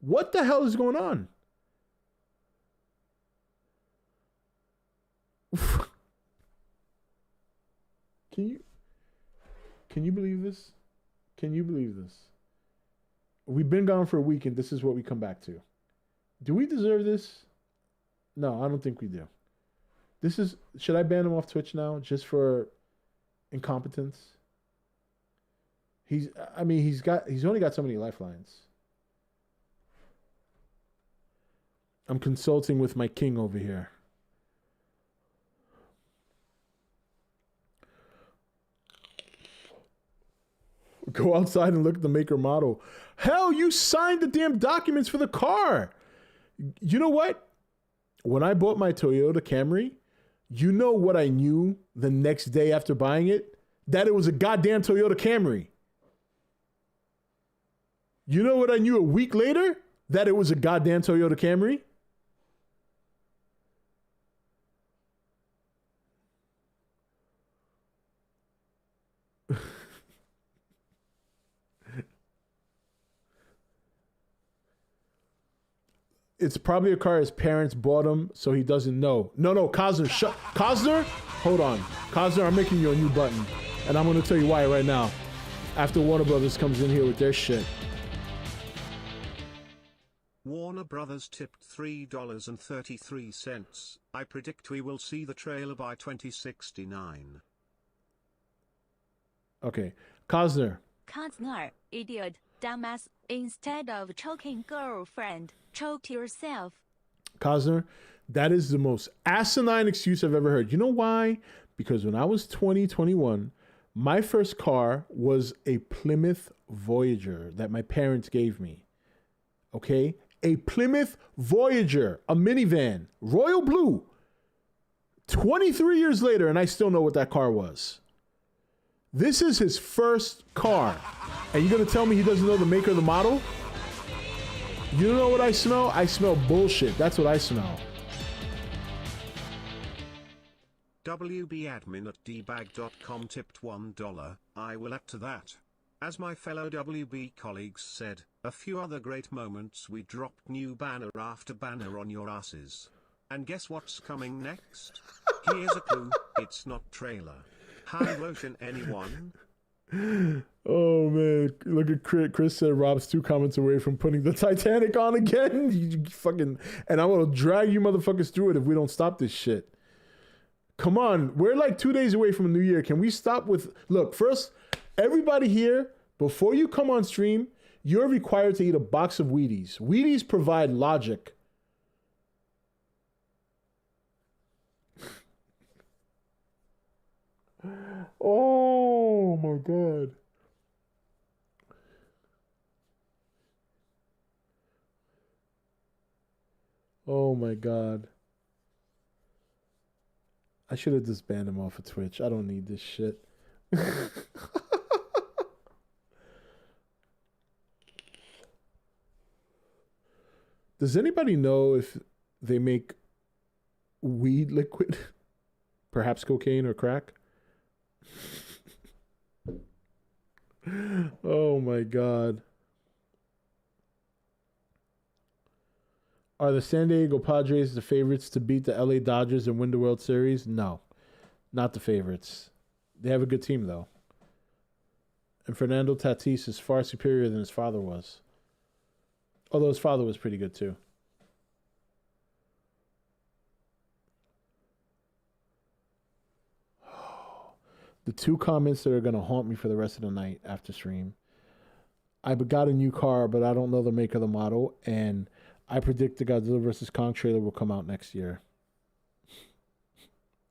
What the hell is going on? Can you believe this? Can you believe this? We've been gone for a week and this is what we come back to. Do we deserve this? No, I don't think we do. Should I ban him off Twitch now just for incompetence? He's only got so many lifelines. I'm consulting with my king over here. Go outside and look at the maker model. Hell, you signed the damn documents for the car. You know what? When I bought my Toyota Camry, you know what I knew the next day after buying it? That it was a goddamn Toyota Camry. You know what I knew a week later? That it was a goddamn Toyota Camry. It's probably a car his parents bought him, so he doesn't know. No, Cosner, Cosner? Hold on. Cosner, I'm making you a new button. And I'm going to tell you why right now. After Warner Brothers comes in here with their shit. Warner Brothers tipped $3.33. I predict we will see the trailer by 2069. Okay. Cosner. Cosner, idiot, dumbass. Instead of choking girlfriend, choke yourself. Cosner, that is the most asinine excuse I've ever heard. You know why? Because when I was 21, my first car was a Plymouth Voyager that my parents gave me. Okay? A Plymouth Voyager, a minivan, royal blue. 23 years later, and I still know what that car was. This is his first car. And you're going to tell me he doesn't know the maker of the model? You know what I smell? I smell bullshit. That's what I smell. WBadmin at dbag.com tipped $1. I will add to that. As my fellow WB colleagues said, a few other great moments. We dropped new banner after banner on your asses. And guess what's coming next? Here's a clue, it's not trailer. High motion, anyone? Oh man, look at Chris. Chris said Rob's 2 comments away from putting the Titanic on again. You fucking, and I'm gonna drag you motherfuckers through it if we don't stop this shit. Come on, we're like 2 days away from a new year. Can we stop with, look, first, everybody here, before you come on stream, you're required to eat a box of Wheaties. Wheaties provide logic. Oh my God. Oh my God. I should have just banned him off of Twitch. I don't need this shit. Does anybody know if they make weed liquid? Perhaps cocaine or crack? Oh my God. Are the San Diego Padres the favorites to beat the LA Dodgers and win the World Series? No, not the favorites. They have a good team, though. And Fernando Tatis is far superior than his father was. Although his father was pretty good, too. The 2 comments that are going to haunt me for the rest of the night after stream. I got a new car, but I don't know the make of the model. And I predict the Godzilla vs. Kong trailer will come out next year.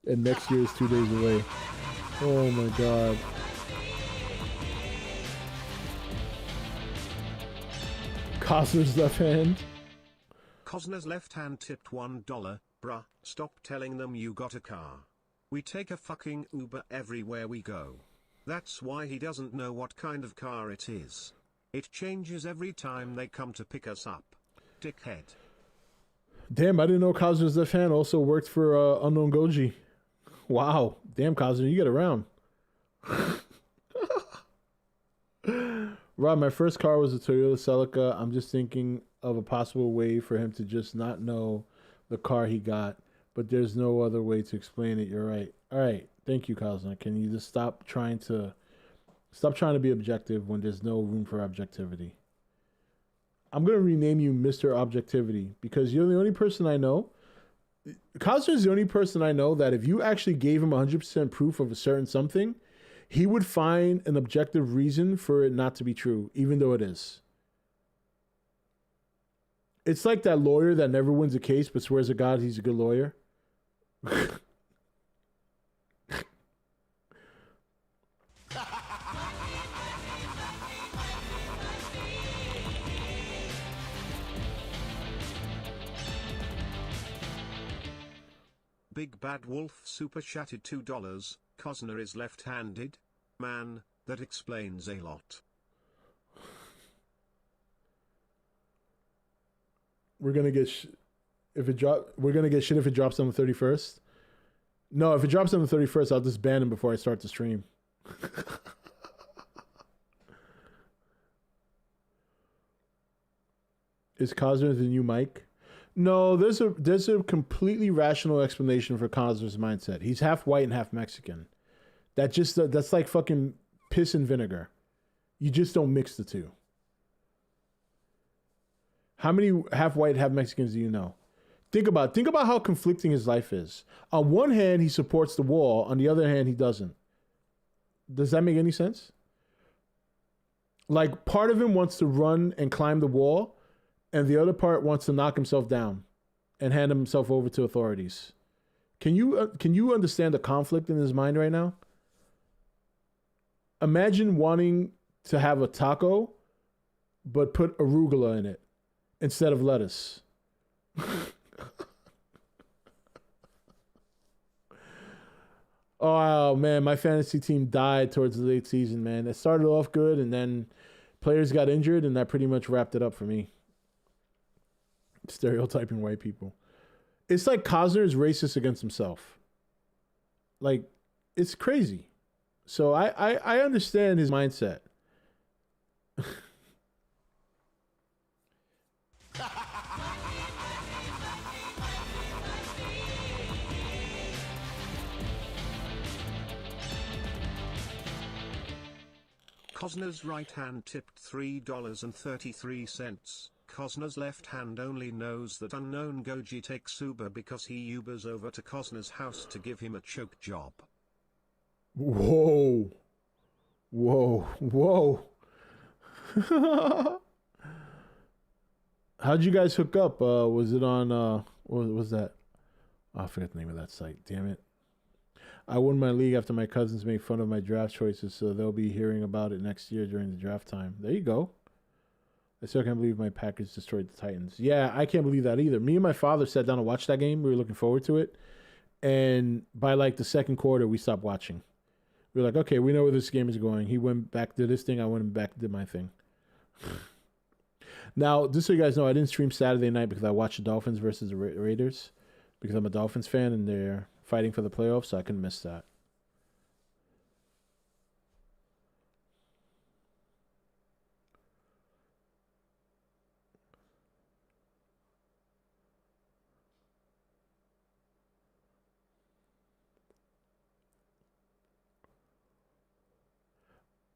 And next year is 2 days away. Oh my God. Costner's left hand. Cosner's left hand tipped $1. Bruh, stop telling them you got a car. We take a fucking Uber everywhere we go. That's why he doesn't know what kind of car it is. It changes every time they come to pick us up. Dickhead. Damn, I didn't know Cosner's left hand also worked for Unknown Goji. Wow. Damn, Cosner, you get around. Rob, my first car was a Toyota Celica. I'm just thinking of a possible way for him to just not know the car he got, but there's no other way to explain it. You're right. All right. Thank you, Cosner. Can you just stop trying to be objective when there's no room for objectivity? I'm going to rename you Mr. Objectivity because you're the only person I know. Cosner is the only person I know that if you actually gave him 100% proof of a certain something, he would find an objective reason for it not to be true, even though it is. It's like that lawyer that never wins a case but swears to God he's a good lawyer. Big Bad Wolf super chatted $2. Cosner is left-handed? Man, that explains a lot. We're gonna get We're gonna get shit if it drops on the 31st. No, if it drops on the 31st, I'll just ban him before I start the stream. Is Cosner the new Mike? No, there's a completely rational explanation for Cosner's mindset. He's half white and half Mexican. That's like fucking piss and vinegar. You just don't mix the two. How many half white, half Mexicans do you know? Think about how conflicting his life is. On one hand, he supports the wall. On the other hand, he doesn't. Does that make any sense? Like, part of him wants to run and climb the wall, and the other part wants to knock himself down and hand himself over to authorities. Can you understand the conflict in his mind right now? Imagine wanting to have a taco, but put arugula in it instead of lettuce. Oh man, my fantasy team died towards the late season, man. It started off good and then players got injured and that pretty much wrapped it up for me. Stereotyping white people. It's like Cosner is racist against himself. Like, it's crazy. So I understand his mindset. Cosner's right hand tipped $3.33. Cosner's left hand only knows that unknown Goji takes Uber because he Ubers over to Cosner's house to give him a choke job. Whoa. How'd you guys hook up? Was it on, what was that? Oh, I forget the name of that site. Damn it. I won my league after my cousins made fun of my draft choices, so they'll be hearing about it next year during the draft time. There you go. I still can't believe my Packers destroyed the Titans. Yeah, I can't believe that either. Me and my father sat down to watch that game. We were looking forward to it. And by like the second quarter, we stopped watching. We were like, okay, we know where this game is going. He went back to this thing. I went back to my thing. Now, just so you guys know, I didn't stream Saturday night because I watched the Dolphins versus the Raiders because I'm a Dolphins fan and they're fighting for the playoffs, so I couldn't miss that.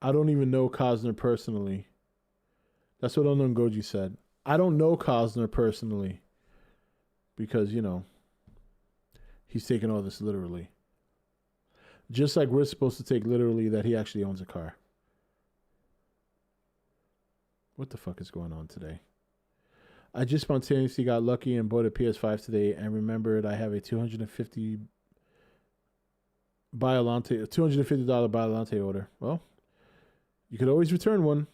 I don't even know Cosner personally. That's what Unknown Goji said. I don't know Cosner personally because, you know, he's taking all this literally. Just like we're supposed to take literally that he actually owns a car. What the fuck is going on today? I just spontaneously got lucky and bought a PS5 today and remembered I have a $250 Biollante order. Well, you could always return one.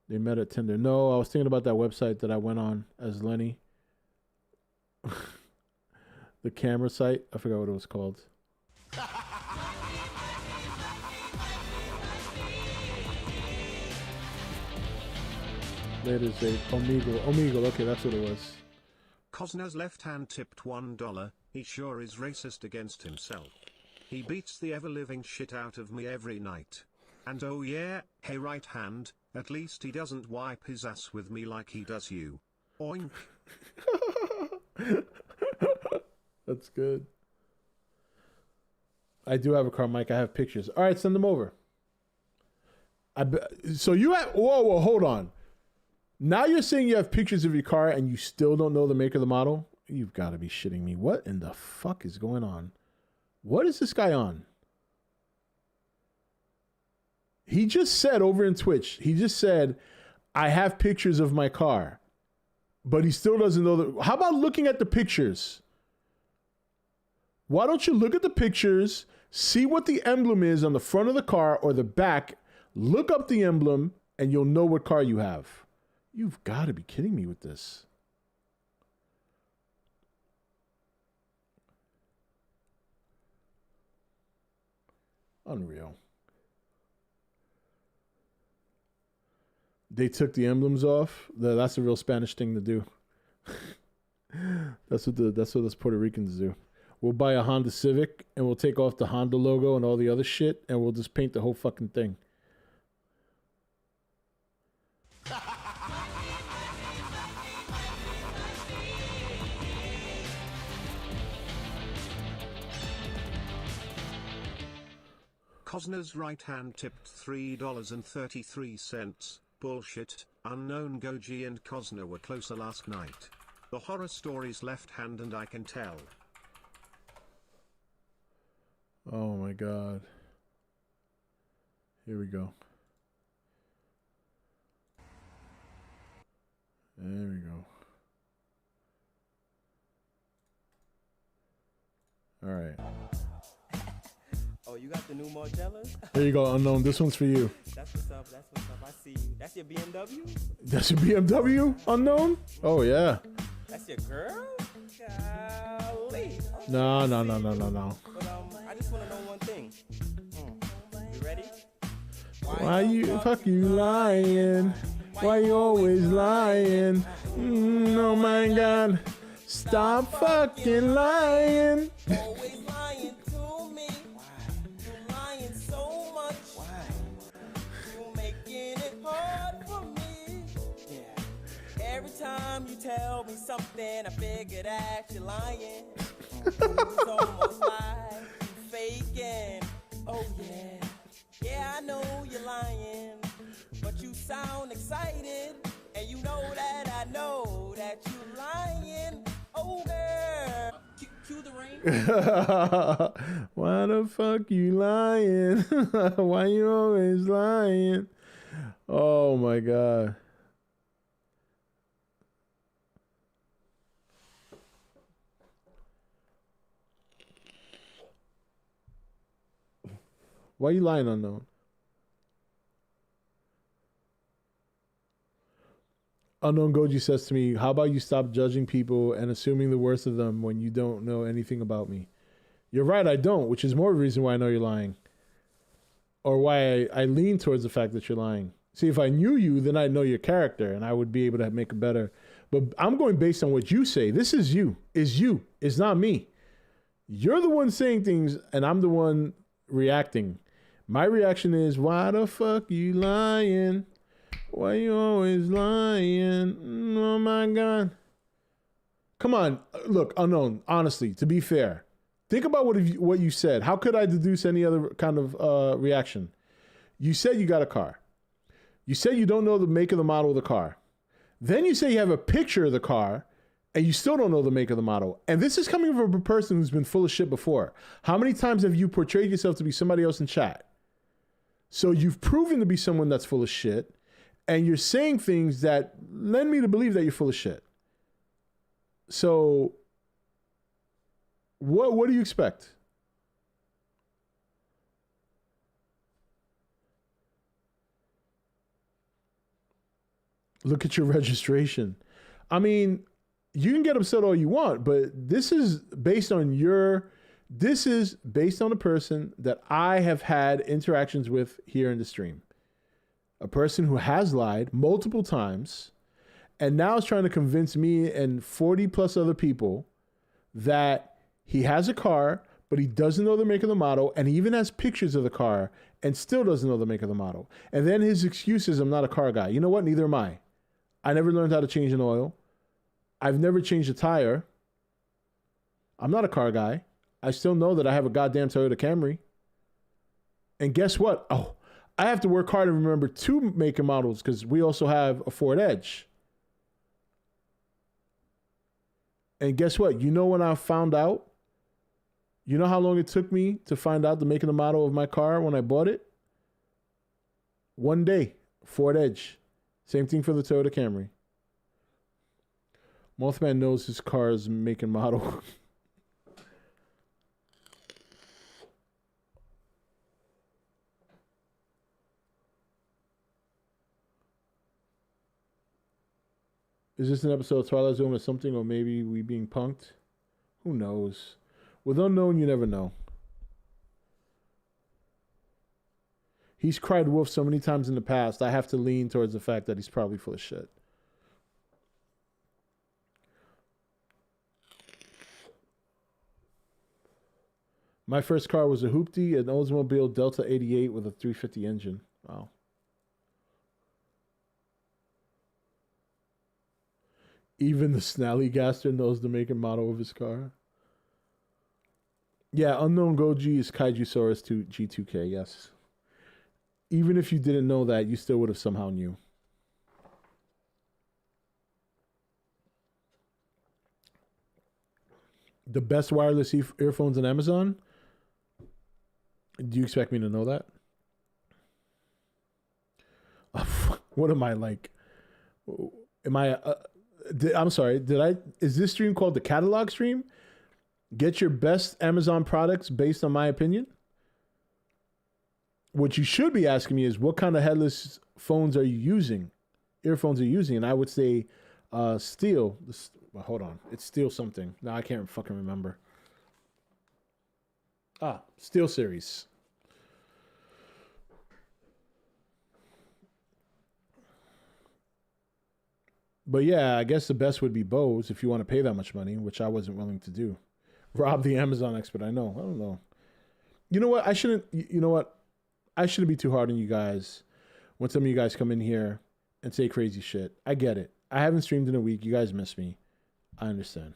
They met at Tinder. No, I was thinking about that website that I went on as Lenny. The camera site. I forgot what it was called. That is a Omegle. Okay, that's what it was. Cosner's left hand tipped $1. He sure is racist against himself. He beats the ever-living shit out of me every night. And oh yeah, hey right hand, at least he doesn't wipe his ass with me like he does you. Oink. That's good. I do have a car, Mike. I have pictures. All right, send them over. So you have, whoa, hold on. Now you're saying you have pictures of your car and you still don't know the make or the model? You've got to be shitting me. What in the fuck is going on? What is this guy on? He just said over in Twitch, he just said, I have pictures of my car, but he still doesn't know. How about looking at the pictures? Why don't you look at the pictures, see what the emblem is on the front of the car or the back, look up the emblem, and you'll know what car you have. You've got to be kidding me with this. Unreal. They took the emblems off. That's a real Spanish thing to do. That's what us Puerto Ricans do. We'll buy a Honda Civic and we'll take off the Honda logo and all the other shit and we'll just paint the whole fucking thing. Cosner's right hand tipped $3.33. Bullshit. Unknown Goji and Cosner were closer last night. The horror story's left hand and I can tell. Oh my God. Here we go. There we go. All right. Oh, you got the new Margellas? Here you go, Unknown. This one's for you. That's what's up. That's what's up. I see you. That's your BMW? That's your BMW, Unknown? Oh, yeah. That's your girl? Golly. No. But I just want to know one thing. You ready? Why you lying? Why you always lying? Oh my God. Stop fucking lying. Always lying to me. You're lying so much. You're making it hard for me. Every time you tell me something, I figure that you're lying. It's almost like you faking. Oh yeah. Yeah, I know you're lying, but you sound excited, and you know that I know that you're lying. Oh, girl. Cue the rain. Why the fuck you lying? Why you always lying? Oh, my God. Why you lying, Unknown? Unknown Goji says to me, how about you stop judging people and assuming the worst of them when you don't know anything about me? You're right, I don't, which is more reason why I know you're lying. Or why I lean towards the fact that you're lying. See, if I knew you, then I'd know your character and I would be able to make a better. But I'm going based on what you say. This is you. It's you. It's not me. You're the one saying things and I'm the one reacting. My reaction is, why the fuck you lying? Why you always lying? Oh my God. Come on. Look, Unknown, honestly, to be fair, think about what you said. How could I deduce any other kind of reaction? You said you got a car. You said you don't know the make of the model of the car. Then you say you have a picture of the car and you still don't know the make of the model. And this is coming from a person who's been full of shit before. How many times have you portrayed yourself to be somebody else in chat? So you've proven to be someone that's full of shit, and you're saying things that led me to believe that you're full of shit. So what do you expect? Look at your registration. I mean, you can get upset all you want, but this is based on a person that I have had interactions with here in the stream. A person who has lied multiple times and now is trying to convince me and 40 plus other people that he has a car, but he doesn't know the make of the model, and he even has pictures of the car and still doesn't know the make of the model. And then his excuse is, I'm not a car guy. You know what? Neither am I. I never learned how to change an oil. I've never changed a tire. I'm not a car guy. I still know that I have a goddamn Toyota Camry. And guess what? Oh, I have to work hard to remember 2 make and models because we also have a Ford Edge. And guess what? You know when I found out? You know how long it took me to find out the make and the model of my car when I bought it? 1 day. Ford Edge. Same thing for the Toyota Camry. Mothman knows his car's make and model. Is this an episode of Twilight Zone or something, or maybe we being punked? Who knows? With unknown, you never know. He's cried wolf so many times in the past, I have to lean towards the fact that he's probably full of shit. My first car was a Hoopty, an Oldsmobile Delta 88 with a 350 engine. Wow. Even the Snallygaster knows the make and model of his car. Yeah, Unknown Goji is Kaijusaurus to G2K, yes. Even if you didn't know that, you still would have somehow knew. The best wireless earphones on Amazon? Do you expect me to know that? What am I like? Am I... I'm sorry, is this stream called the catalog stream? Get your best Amazon products based on my opinion? What you should be asking me is what kind of headless phones are you using? Earphones are you using? And I would say Steel. Well, hold on. It's Steel something. No, I can't fucking remember. Steel Series. But yeah, I guess the best would be Bose if you want to pay that much money, which I wasn't willing to do. Rob the Amazon expert, I know. I don't know. You know what? I shouldn't be too hard on you guys when some of you guys come in here and say crazy shit. I get it. I haven't streamed in a week. You guys miss me. I understand.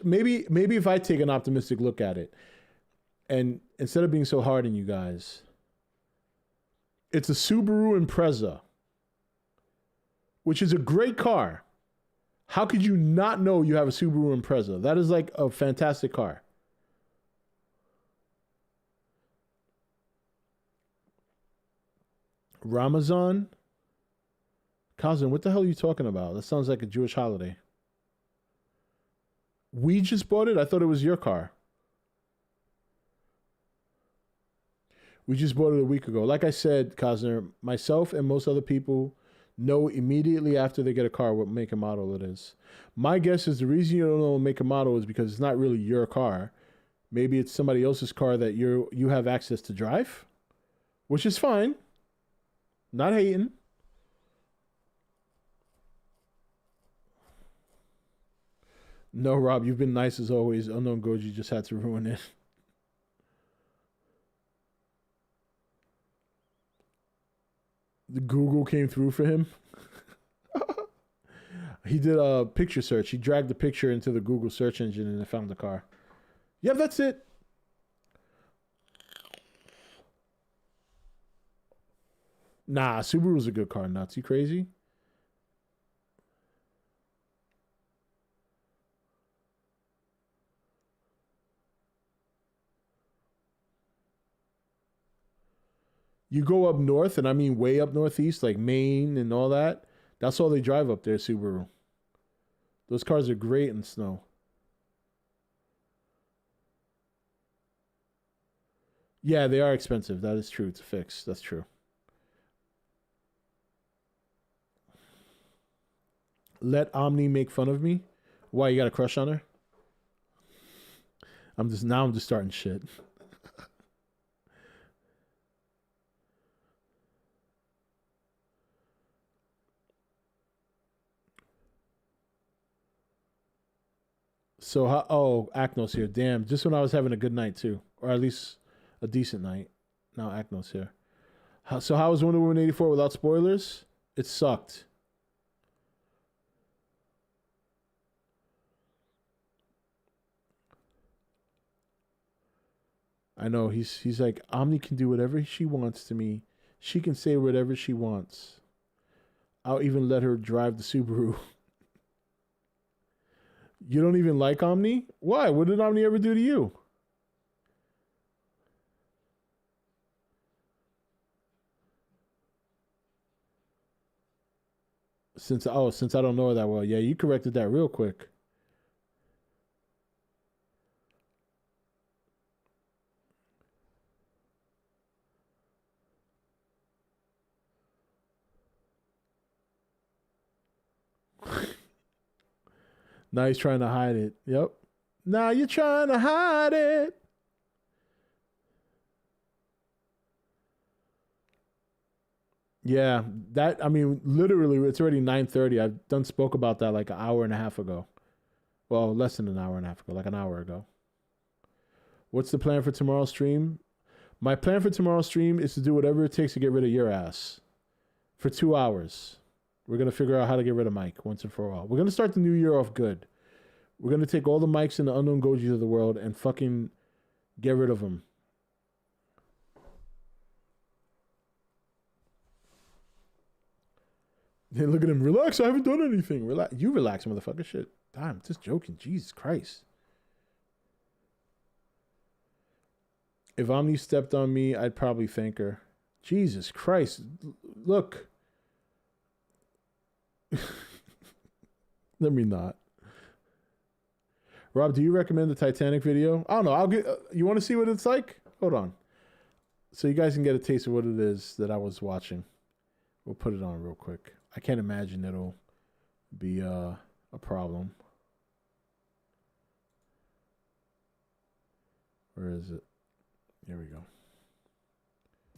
Maybe if I take an optimistic look at it and instead of being so hard on you guys, it's a Subaru Impreza, which is a great car. How could you not know you have a Subaru Impreza? That is like a fantastic car. Ramazan? Kazan, what the hell are you talking about? That sounds like a Jewish holiday. We just bought it? I thought it was your car. We just bought it a week ago. Like I said, Kazner, myself and most other people know immediately after they get a car what make and model it is. My guess is the reason you don't know what make and model is because it's not really your car. Maybe it's somebody else's car that you have access to drive, which is fine. Not hating. No, Rob, you've been nice as always. Unknown Goji just had to ruin it. The Google came through for him. He did a picture search. He dragged the picture into the Google search engine and it found the car. Yep, that's it. Nah, Subaru's a good car. Nuts. You crazy? You go up north, and I mean way up northeast, like Maine and all that. That's all they drive up there, Subaru. Those cars are great in snow. Yeah, they are expensive. That is true. To fix. That's true. Let Omni make fun of me? Why, you got a crush on her? I'm just starting shit. So how? Oh, Acno's here. Damn, just when I was having a good night too, or at least a decent night. Now Acno's here. So how was Wonder Woman 84 without spoilers? It sucked. I know he's like, Omni can do whatever she wants to me. She can say whatever she wants. I'll even let her drive the Subaru. You don't even like Omni? Why? What did Omni ever do to you? Since I don't know her that well. Yeah, you corrected that real quick. Now he's trying to hide it. Yep. Now you're trying to hide it. Yeah, that, I mean, literally, it's already 9:30. I've done spoke about that like an hour and a half ago. Well, less than an hour and a half ago, like an hour ago. What's the plan for tomorrow's stream? My plan for tomorrow's stream is to do whatever it takes to get rid of your ass for 2 hours. We're going to figure out how to get rid of Mike once and for all. We're going to start the new year off good. We're going to take all the Mikes and the unknown Gojis of the world and fucking get rid of them. Hey, look at him. Relax. I haven't done anything. Relax. You relax, motherfucker. Shit. I'm just joking. Jesus Christ. If Omni stepped on me, I'd probably thank her. Jesus Christ. Look. Let me not. Rob, do you recommend the Titanic video? I don't know. I'll get. You want to see what it's like? Hold on. So you guys can get a taste of what it is that I was watching. We'll put it on real quick. I can't imagine it'll be a problem. Where is it? Here we go.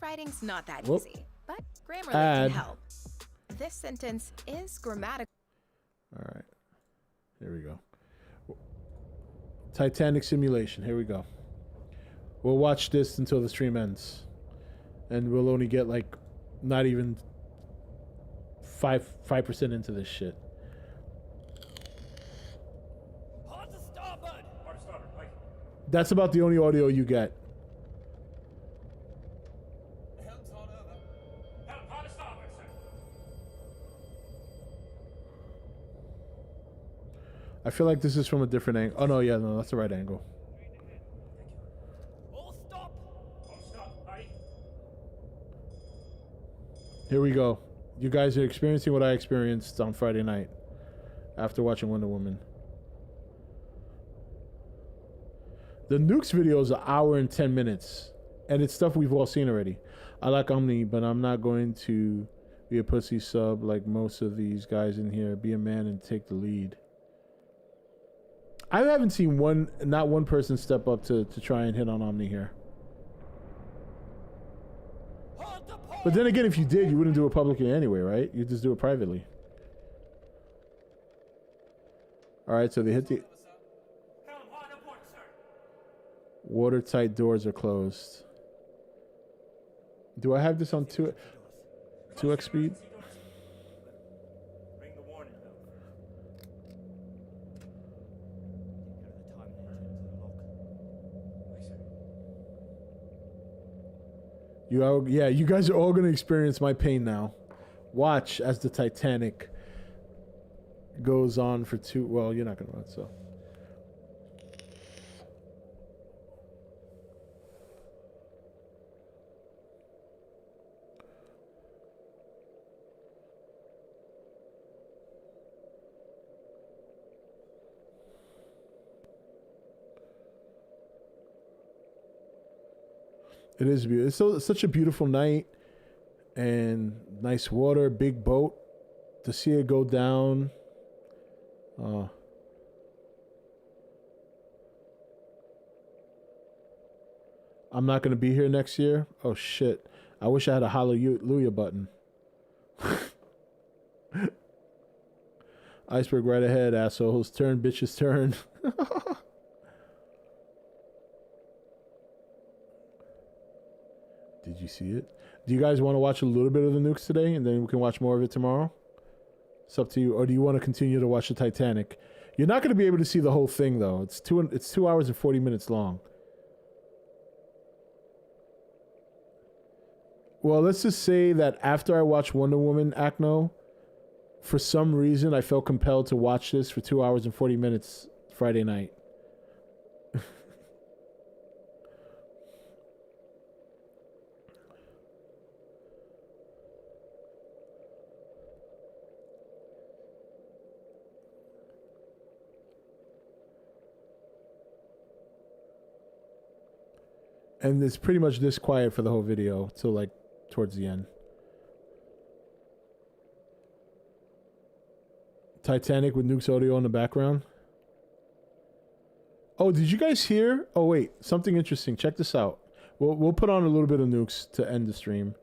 Writing's not that Whoop. easy, but Grammarly Add. can help. This sentence is grammatical. All right. Here we go. Titanic simulation. Here we go. We'll watch this until the stream ends. And we'll only get like not even 5% into this shit. Hard to starboard. Hard to starboard. Right. That's about the only audio you get. The helm's hard over. Helm hard to starboard, sir. I feel like this is from a different angle. Oh no, yeah, no, that's the right angle. All stop. All stop. Right. Here we go. You guys are experiencing what I experienced on Friday night after watching Wonder Woman. The Nukes video is an hour and 10 minutes, and it's stuff we've all seen already. I like Omni, but I'm not going to be a pussy sub like most of these guys in here. Be a man and take the lead. I haven't seen not one person step up to try and hit on Omni here. But then again, if you did, you wouldn't do it publicly anyway, right? You'd just do it privately. All right, so they hit the... Watertight doors are closed. Do I have this on 2x speed? Ring the warning bell. You guys are all going to experience my pain now. Watch as the Titanic goes on for well, you're not going to run, so. It is beautiful. It's such a beautiful night and nice water, big boat. To see it go down. I'm not going to be here next year. Oh, shit. I wish I had a hallelujah button. Iceberg right ahead, assholes. Turn, bitches, turn. Did you see it? Do you guys want to watch a little bit of the nukes today and then we can watch more of it tomorrow? It's up to you. Or do you want to continue to watch the Titanic? You're not going to be able to see the whole thing, though. It's 2 hours and 40 minutes long. Well, let's just say that after I watched Wonder Woman Acno, for some reason I felt compelled to watch this for 2 hours and 40 minutes Friday night. And it's pretty much this quiet for the whole video till like towards the end. Titanic with Nuke's audio in the background. Oh, did you guys hear? Oh wait, something interesting. Check this out. We'll put on a little bit of Nukes to end the stream.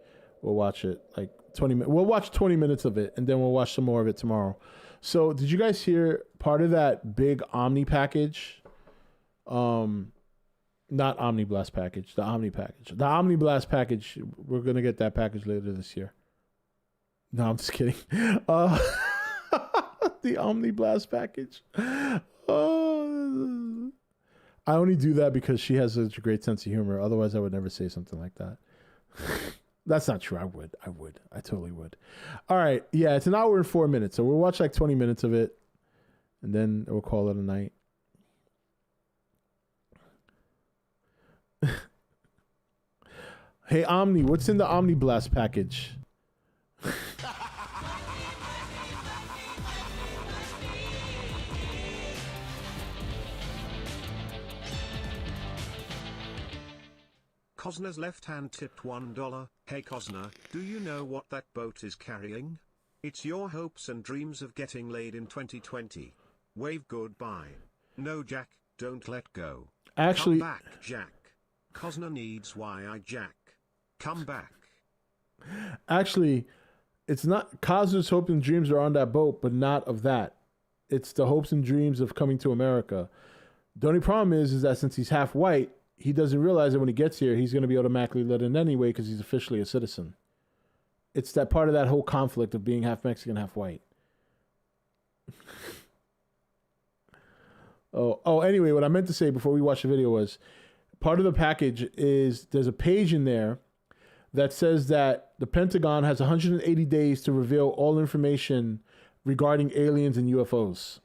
We'll watch it like 20 minutes. We'll watch 20 minutes of it and then we'll watch some more of it tomorrow. So did you guys hear part of that big Omni package? Not Omni Blast package, the Omni package. The Omni Blast package, we're going to get that package later this year. No, I'm just kidding. The Omni Blast package. I only do that because she has such a great sense of humor. Otherwise, I would never say something like that. That's not true. I would. I totally would. All right. Yeah, it's an hour and 4 minutes. So we'll watch like 20 minutes of it. And then we'll call it a night. Hey, Omni, what's in the Omni Blast package? Cosner's left hand tipped $1. Hey Cosner, do you know what that boat is carrying? It's your hopes and dreams of getting laid in 2020. Wave goodbye. No, Jack, don't let go. Actually, come back, Jack. Cosner needs Jack. Come back. Actually, it's not. Cosner's hopes and dreams are on that boat, but not of that. It's the hopes and dreams of coming to America. The only problem is that since he's half white, he doesn't realize that when he gets here, he's going to be automatically let in anyway because he's officially a citizen. It's that part of that whole conflict of being half Mexican, half white. Anyway, what I meant to say before we watch the video was part of the package is there's a page in there that says that the Pentagon has 180 days to reveal all information regarding aliens and UFOs.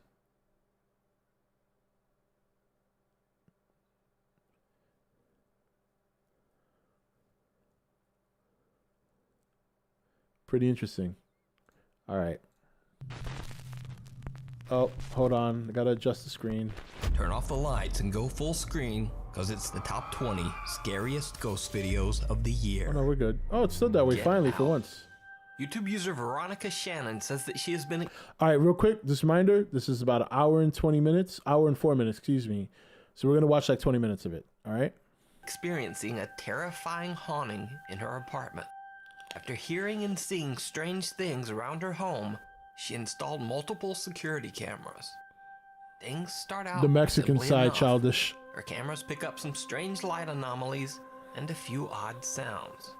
Pretty interesting. All right. Oh, hold on. I gotta adjust the screen. Turn off the lights and go full screen, because it's the top 20 scariest ghost videos of the year. Oh, no, we're good. Oh, it's still that way, finally, for once. YouTube user Veronica Shannon says that she has been... All right, real quick, this reminder, this is about an hour and 4 minutes, excuse me. So we're gonna watch like 20 minutes of it, all right? experiencing a terrifying haunting in her apartment. After hearing and seeing strange things around her home, she installed multiple security cameras. Things start out the Mexican simply side enough. childish. Her cameras pick up some strange light anomalies and a few odd sounds.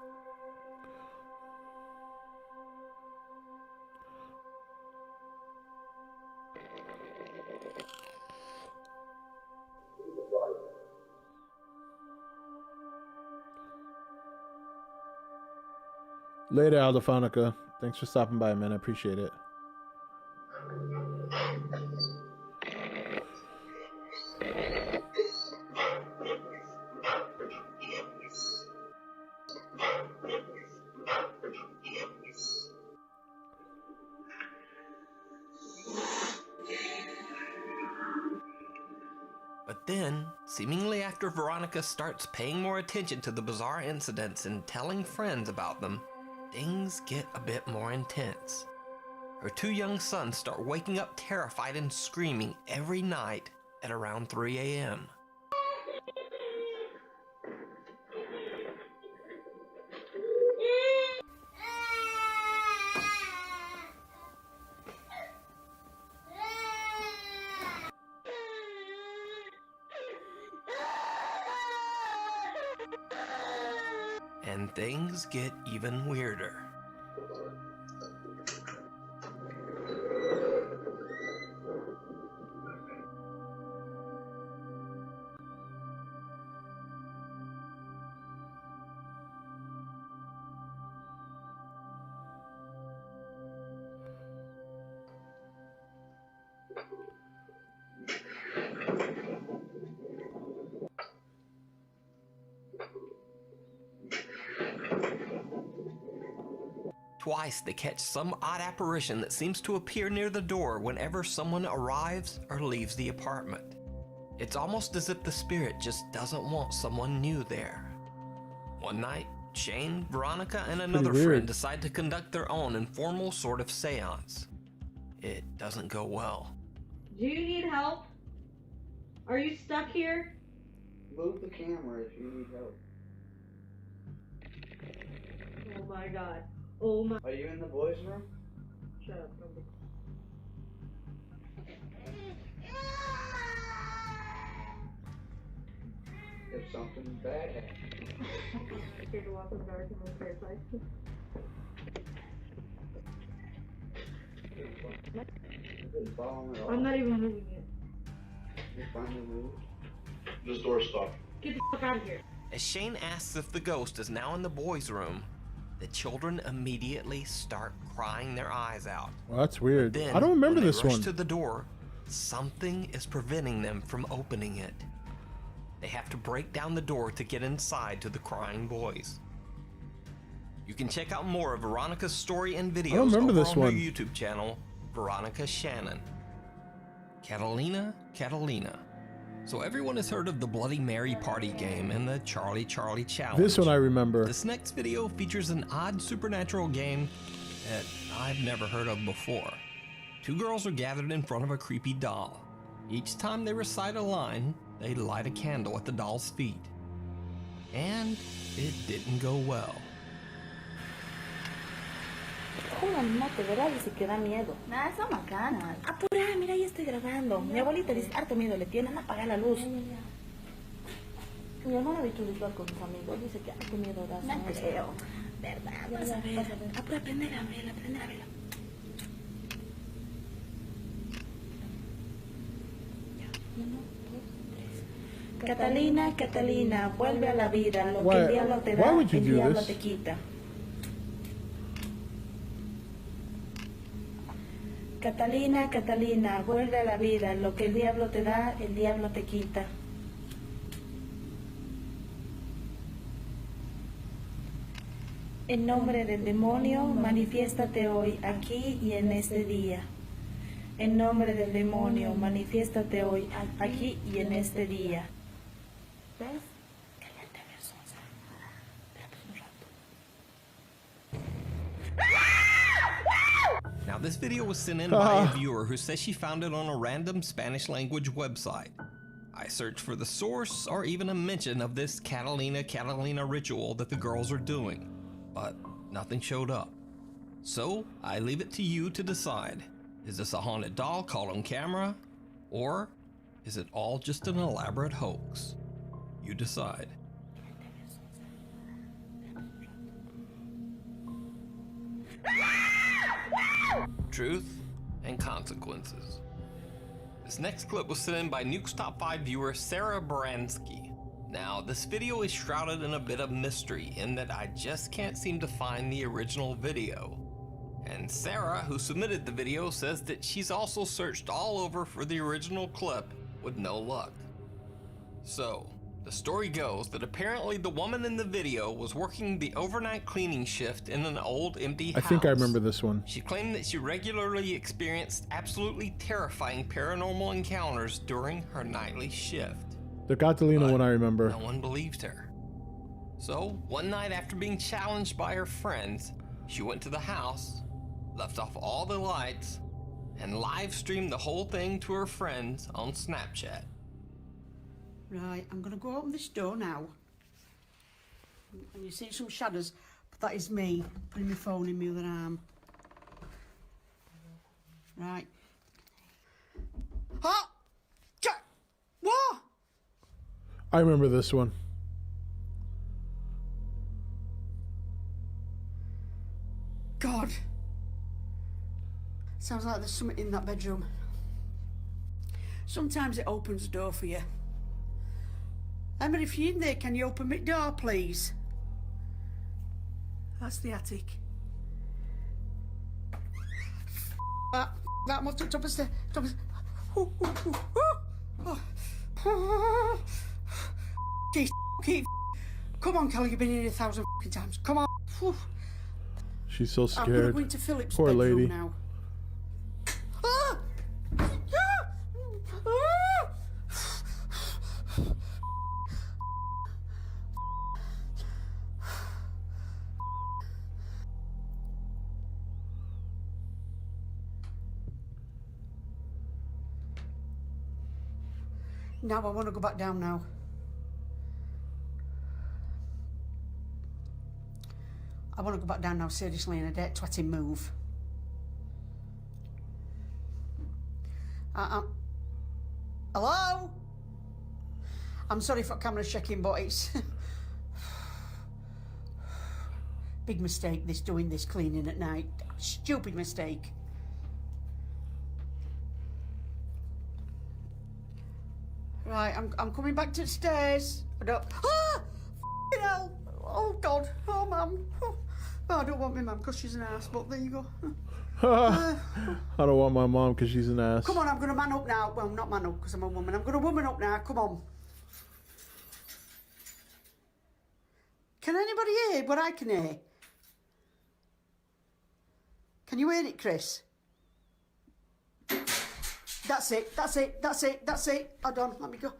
Later, Aldofonica. Thanks for stopping by, man. I appreciate it. But then, seemingly after Veronica starts paying more attention to the bizarre incidents and telling friends about them, things get a bit more intense. Her two young sons start waking up terrified and screaming every night at around 3 a.m. and things get even weirder. Twice they catch some odd apparition that seems to appear near the door whenever someone arrives or leaves the apartment. It's almost as if the spirit just doesn't want someone new there. One night, Shane, Veronica, and another friend decide to conduct their own informal sort of seance. It doesn't go well. Do you need help? Are you stuck here? Move the camera if you need help. Oh my god. Oh my. Are you in the boys' room? Shut up. Nobody. If something bad happens. Scared to walk in the dark in this weird place. I'm not even moving it. You finally moved? This door's stuck. Get the fuck out of here. As Shane asks if the ghost is now in the boys' room, the children immediately start crying their eyes out. Well, that's weird. Then, I don't remember when they this rush one. to the door, something is preventing them from opening it. They have to break down the door to get inside to the crying boys. You can check out more of Veronica's story and videos over this on her one. YouTube channel, Veronica Shannon. Catalina. So everyone has heard of the Bloody Mary party game and the Charlie Challenge. This one I remember. This next video features an odd supernatural game that I've never heard of before. Two girls are gathered in front of a creepy doll. Each time they recite a line, they light a candle at the doll's feet. And it didn't go well. Hola, no te verás, dice que da miedo. Nada, son macanas. Apura, mira, ya estoy grabando. Mi abuelita dice, harto miedo le tiene, anda a apagar la luz. Mi hermano ha dicho visual con sus amigos, dice que harto miedo da. No creo. ¿Verdad? Vas a ver. Apura, prende la vela, prende la vela. Catalina, Catalina, vuelve a la vida. Lo que el diablo te da, el diablo te quita. Catalina, Catalina, vuelve a la vida. Lo que el diablo te da, el diablo te quita. En nombre del demonio, manifiéstate hoy, aquí y en este día. En nombre del demonio, manifiéstate hoy, aquí y en este día. ¿Ves? Cállate, versosa. Espérate un rato. Now this video was sent in by a viewer who says she found it on a random Spanish language website. I searched for the source or even a mention of this Catalina ritual that the girls are doing, but nothing showed up. So I leave it to you to decide. Is this a haunted doll caught on camera? Or is it all just an elaborate hoax? You decide. Truth and consequences. This next clip was sent in by Nuke's Top 5 viewer Sarah Baranski. Now, this video is shrouded in a bit of mystery in that I just can't seem to find the original video. And Sarah, who submitted the video, says that she's also searched all over for the original clip with no luck. So, the story goes that apparently the woman in the video was working the overnight cleaning shift in an old empty house. I think I remember this one. She claimed that she regularly experienced absolutely terrifying paranormal encounters during her nightly shift. The Catalina one I remember. No one believed her. So, one night after being challenged by her friends, she went to the house, left off all the lights, and live streamed the whole thing to her friends on Snapchat. Right, I'm going to go open this door now. And you see some shadows, but that is me putting my phone in my other arm. Right. Oh! What? I remember this one. like there's something in that bedroom. Sometimes it opens the door for you. Emma, if you're in there, can you open my door, please? That's the attic. That I'm up to the top of the stairs. Come on, Kelly, you've been in here 1,000 times. Come on. She's so scared. I'm going to go into Philip's Poor bedroom lady. now. Now I want to go back down now. I want to go back down now, seriously, and I dare twatting move. Hello? I'm sorry for camera's checking, but it's... big mistake, this doing this cleaning at night. Stupid mistake. Right, I'm coming back to the stairs. I don't... Ah! F***ing hell! Oh, God. Oh, Mum. Oh, I don't want my mum because she's an ass, but there you go. I don't want my mom because she's an ass. Come on, I'm going to man up now. Well, not man up because I'm a woman. I'm going to woman up now. Come on. Can anybody hear what I can hear? Can you hear it, Chris? That's it, that's it, that's it, that's it. Hold on, let me go.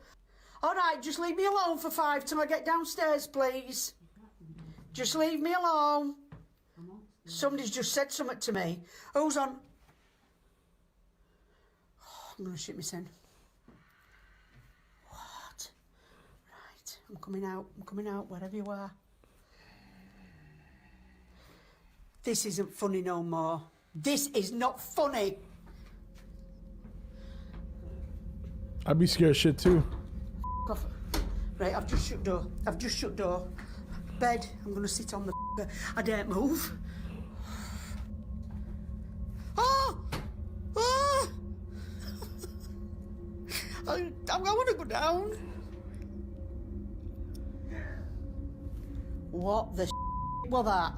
All right, just leave me alone for 5 till I get downstairs, please. Just leave me alone. Somebody's just said something to me. Who's on? Oh, I'm going to shit myself. What? Right, I'm coming out, wherever you are. This isn't funny no more. This is not funny. I'd be scared shit too. Off. Right, I've just shut door. I've just shut door. Bed, I'm going to sit on the bed. I daren't move. Oh! Oh! I want to go down. What the was that?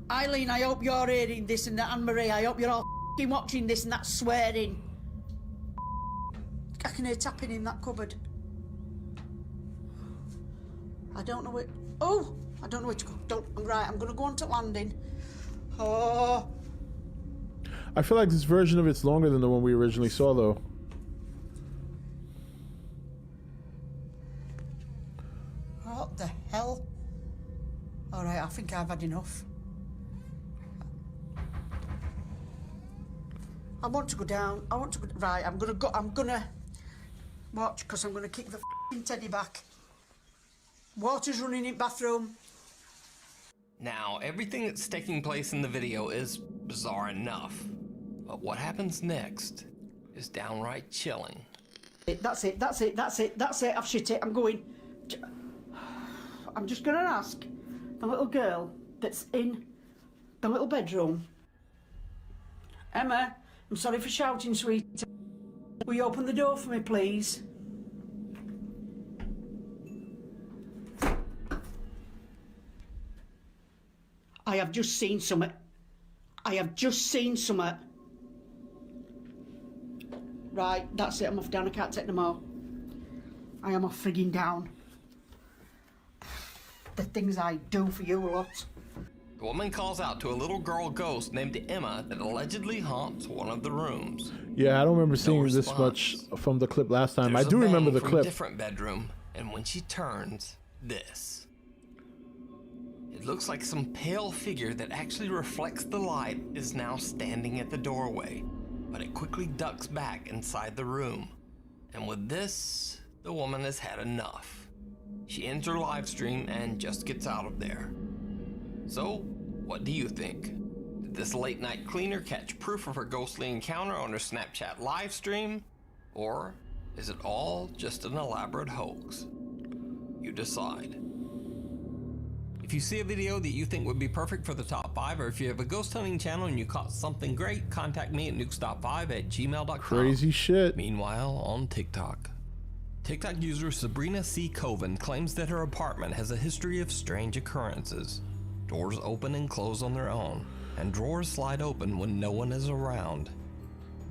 Eileen, I hope you're hearing this and that. Anne-Marie, I hope you're all watching this and that swearing. I can hear tapping in that cupboard. I don't know where... Oh! I don't know where to go. Right, I'm going to go on to landing. Oh... I feel like this version of it's longer than the one we originally saw, though. What the hell? All right, I think I've had enough. I want to go down. I want to go... Right, I'm going to go... I'm going to... Watch, because I'm going to kick the f***ing teddy back. Water's running in bathroom. Now, everything that's taking place in the video is bizarre enough. But what happens next is downright chilling. That's it, that's it, that's it, that's it. I've shit it. I'm going. I'm just going to ask the little girl that's in the little bedroom. Emma, I'm sorry for shouting, sweet. Will you open the door for me, please? I have just seen something. I have just seen something. Right, that's it. I'm off down. I can't take no more. I am off frigging down. The things I do for you lot. The woman calls out to a little girl ghost named Emma that allegedly haunts one of the rooms. Yeah, I don't remember seeing this response. much from the clip last time. There's I do a bang remember the from clip. A different bedroom, and when she turns, this. It looks like some pale figure that actually reflects the light is now standing at the doorway, but it quickly ducks back inside the room. And with this, the woman has had enough. She ends her live stream and just gets out of there. So, what do you think? Did this late night cleaner catch proof of her ghostly encounter on her Snapchat live stream? Or is it all just an elaborate hoax? You decide. If If you see a video that you think would be perfect for the top 5, or if you have a ghost hunting channel and you caught something great, contact me at nukestop5@gmail.com. Crazy shit. Meanwhile, on TikTok. TikTok user Sabrina C. Coven claims that her apartment has a history of strange occurrences. Doors open and close on their own, and drawers slide open when no one is around.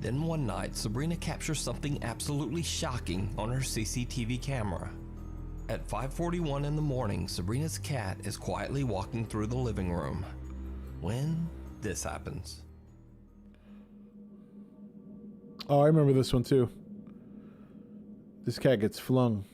Then one night, Sabrina captures something absolutely shocking on her CCTV camera. At 5:41 in the morning, Sabrina's cat is quietly walking through the living room when this happens. Oh, I remember this one too. This cat gets flung.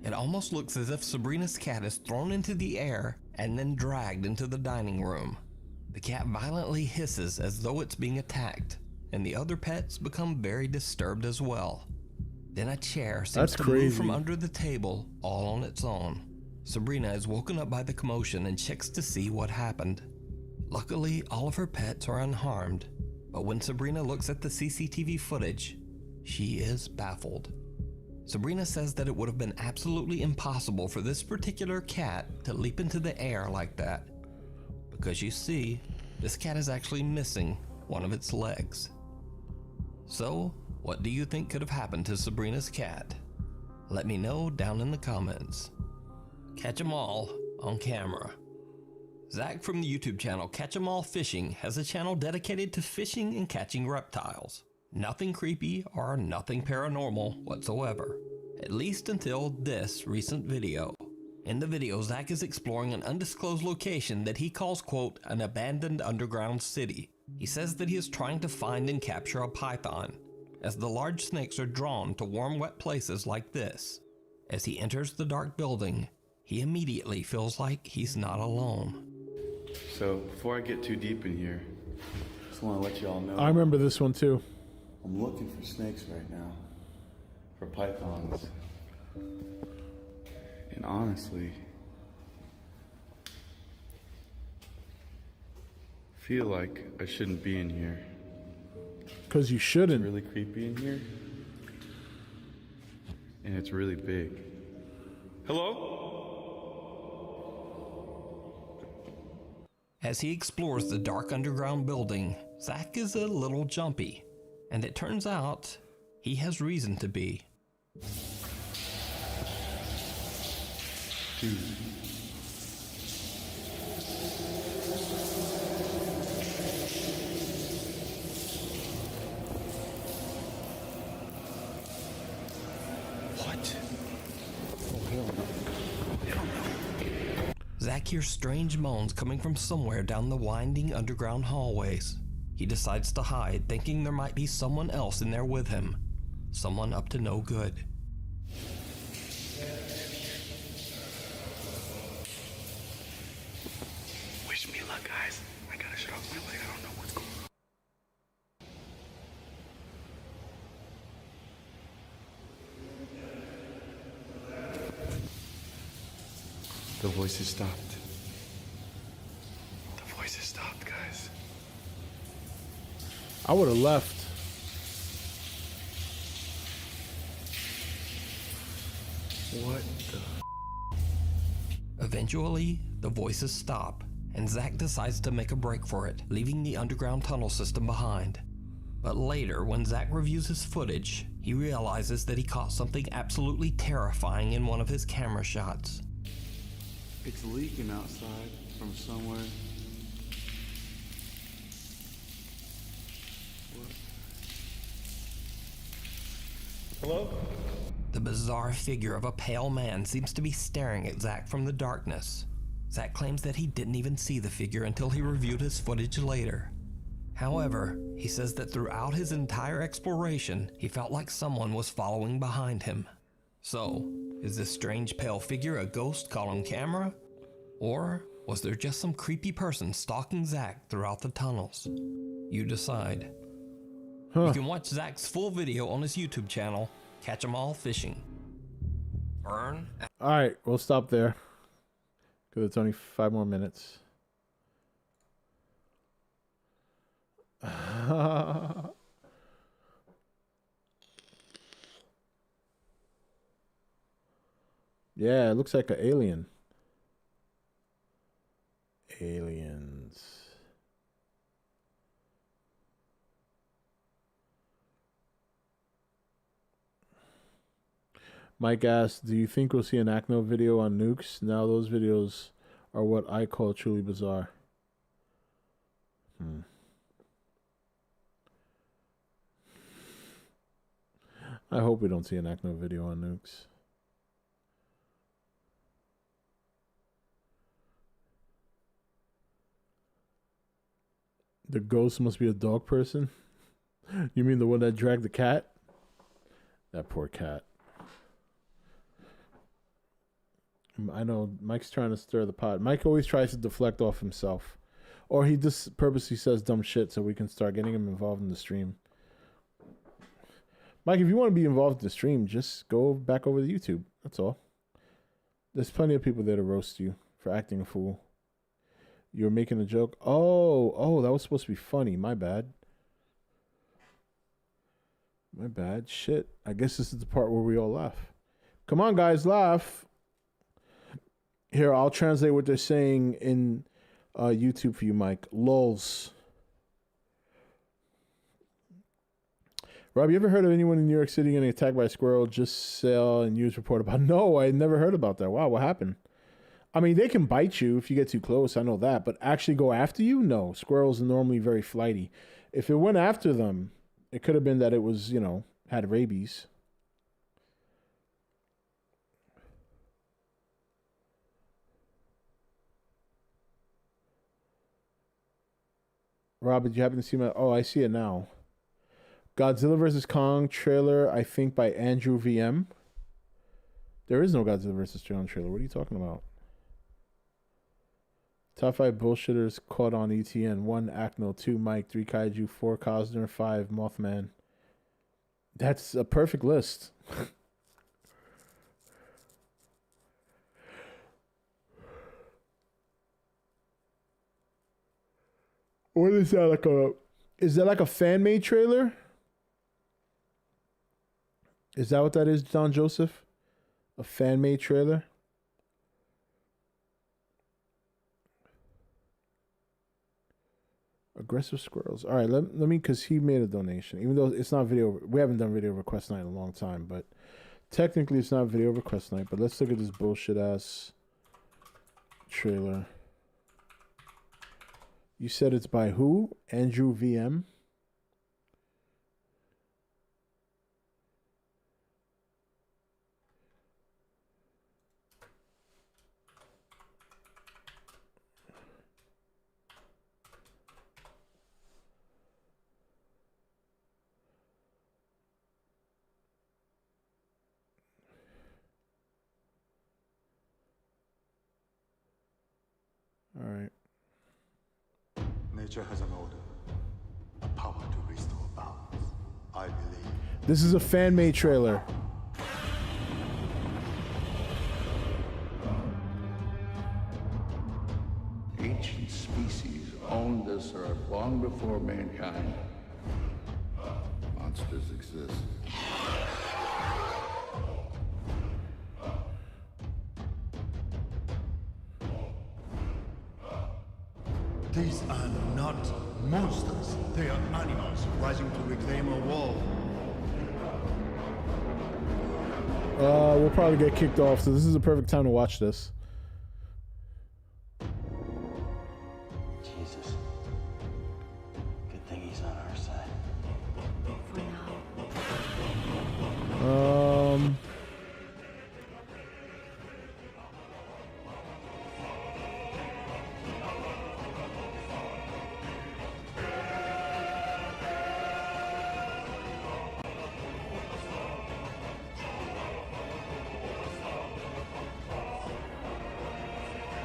It almost looks as if Sabrina's cat is thrown into the air and then dragged into the dining room. The cat violently hisses as though it's being attacked, and the other pets become very disturbed as well. Then a chair seems to move from under the table all on its own. Sabrina is woken up by the commotion and checks to see what happened. Luckily, all of her pets are unharmed, but when Sabrina looks at the CCTV footage, she is baffled. Sabrina says that it would have been absolutely impossible for this particular cat to leap into the air like that, because you see, this cat is actually missing one of its legs. So, what do you think could have happened to Sabrina's cat? Let me know down in the comments. Catch 'em all on camera. Zach from the YouTube channel Catch 'em All Fishing has a channel dedicated to fishing and catching reptiles. Nothing creepy or nothing paranormal whatsoever, at least until this recent video. In the video, Zach is exploring an undisclosed location that he calls, quote, an abandoned underground city. He says that he is trying to find and capture a python, as the large snakes are drawn to warm, wet places like this. As he enters the dark building, he immediately feels like he's not alone. So, before I get too deep in here, just want to let you all know. I remember this one too. I'm looking for snakes right now, for pythons, and honestly, feel like I shouldn't be in here. 'Cause you shouldn't. It's really creepy in here, and it's really big. Hello? As he explores the dark underground building, Zach is a little jumpy. And it turns out, he has reason to be. Dude. What? Oh, hell no. Hell no. Zach hears strange moans coming from somewhere down the winding underground hallways. He decides to hide, thinking there might be someone else in there with him. Someone up to no good. Wish me luck, guys. I gotta shut off my light. I don't know what's going on. The voices stopped. The voices stopped, guys. I would have left. What the? Eventually, the voices stop, and Zach decides to make a break for it, leaving the underground tunnel system behind. But later, when Zach reviews his footage, he realizes that he caught something absolutely terrifying in one of his camera shots. It's leaking outside from somewhere. Hello? The bizarre figure of a pale man seems to be staring at Zach from the darkness. Zach claims that he didn't even see the figure until he reviewed his footage later. However, he says that throughout his entire exploration, he felt like someone was following behind him. So, is this strange pale figure a ghost caught on camera? Or was there just some creepy person stalking Zach throughout the tunnels? You decide. You can watch Zach's full video on his YouTube channel, Catch 'em All Fishing. Burn. Alright, we'll stop there. Because it's only 5 more minutes. Yeah, it looks like an alien. Aliens. Mike asked, do you think we'll see an Acno video on nukes? Now those videos are what I call truly bizarre. I hope we don't see an Acno video on nukes. The ghost must be a dog person? You mean the one that dragged the cat? That poor cat. I know Mike's trying to stir the pot. Mike always tries to deflect off himself. Or he just purposely says dumb shit so we can start getting him involved in the stream. Mike, if you want to be involved in the stream, just go back over to YouTube. That's all. There's plenty of people there to roast you for acting a fool. You're making a joke. Oh, that was supposed to be funny. My bad. My bad. Shit. I guess this is the part where we all laugh. Come on, guys, laugh. Here, I'll translate what they're saying in YouTube for you, Mike. Lols. Rob, you ever heard of anyone in New York City getting attacked by a squirrel? Just saw a news report about. No, I never heard about that. Wow, what happened? I mean, they can bite you if you get too close. I know that. But actually go after you? No. Squirrels are normally very flighty. If it went after them, it could have been that it was, had rabies. Rob, did you happen to see my... Oh, I see it now. Godzilla vs. Kong trailer, I think, by Andrew VM. There is no Godzilla vs. Kong trailer. What are you talking about? Top 5 bullshitters caught on E.T.N. 1 Acno, 2 Mike, 3 Kaiju, 4 Cosner, 5 Mothman. That's a perfect list. What is that like a... Is that like a fan-made trailer? Is that what that is, John Joseph? A fan-made trailer? Aggressive squirrels. All right, let me, because he made a donation. Even though it's not video, we haven't done video request night in a long time, but technically it's not video request night. But let's look at this bullshit-ass trailer. You said it's by who? Andrew VM? All right. Nature has an order, a power to restore balance. I believe. This is a fan-made trailer. Ancient species owned this earth long before mankind. Monsters exist. These are not monsters. They are animals rising to reclaim a wall. We'll probably get kicked off, so this is a perfect time to watch this. Jesus. Good thing he's on our side. For now.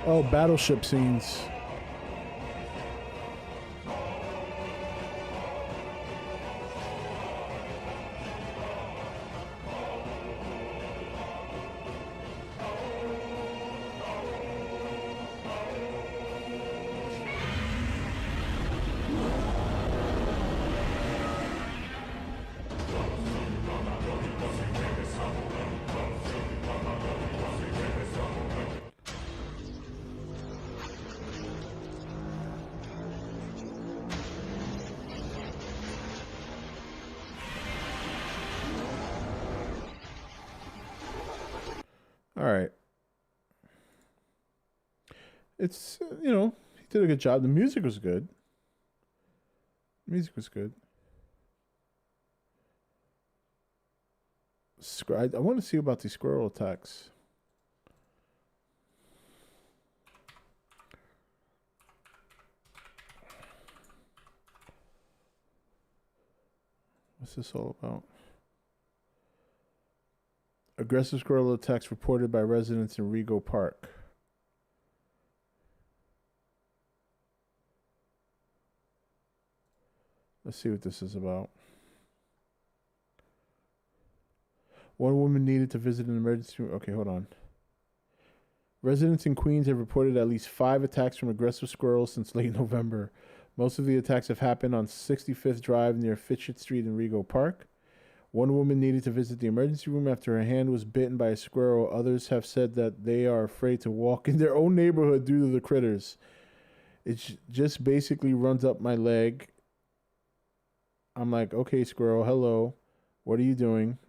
Oh, battleship scenes. All right. It's, you know, he did a good job. The music was good. Music was good. I want to see about these squirrel attacks. What's this all about? Aggressive squirrel attacks reported by residents in Rego Park. Let's see what this is about. One woman needed to visit an emergency room. Okay, hold on. Residents in Queens have reported at least 5 attacks from aggressive squirrels since late November. Most of the attacks have happened on 65th Drive near Fitchett Street in Rego Park. One woman needed to visit the emergency room after her hand was bitten by a squirrel. Others have said that they are afraid to walk in their own neighborhood due to the critters. It just basically runs up my leg. I'm like, okay, squirrel, hello. What are you doing?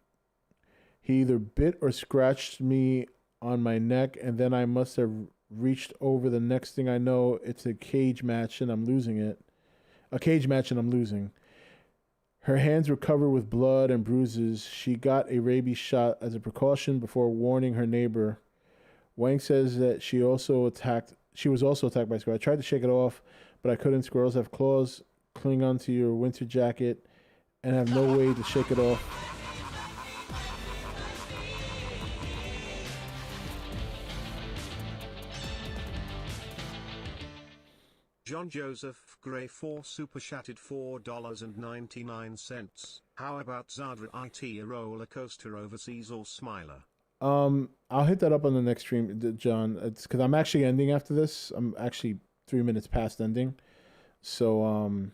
He either bit or scratched me on my neck, and then I must have reached over. The next thing I know, it's a cage match, and I'm losing it. A cage match, and I'm losing. Her hands were covered with blood and bruises. She got a rabies shot as a precaution before warning her neighbor. Wang says that she was also attacked by a squirrel. I tried to shake it off, but I couldn't. Squirrels have claws, cling onto your winter jacket, and have no way to shake it off. John Joseph Gray 4 super chatted $4.99. How about Zadra IT a roller coaster overseas or Smiler? I'll hit that up on the next stream, John. It's because I'm actually ending after this. I'm actually 3 minutes past ending. So,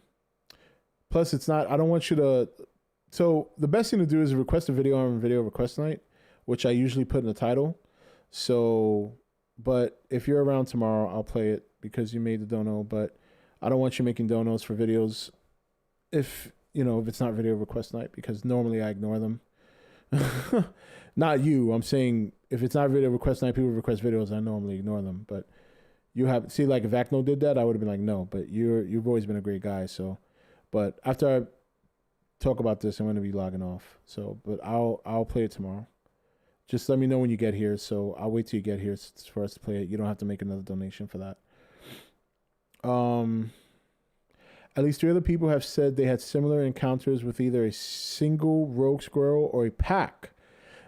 plus it's not, I don't want you to, so the best thing to do is request a video on video request night, which I usually put in the title. So, but if you're around tomorrow, I'll play it because you made the dono, but I don't want you making donos for videos if it's not video request night, because normally I ignore them. Not you. I'm saying if it's not video request night, people request videos, I normally ignore them. But you have, see, like if Vacno did that, I would have been like, no, but you've always been a great guy. So, but after I talk about this, I'm going to be logging off. So, but I'll play it tomorrow. Just let me know when you get here. So I'll wait till you get here for us to play it. You don't have to make another donation for that. At least 3 other people have said they had similar encounters with either a single rogue squirrel or a pack.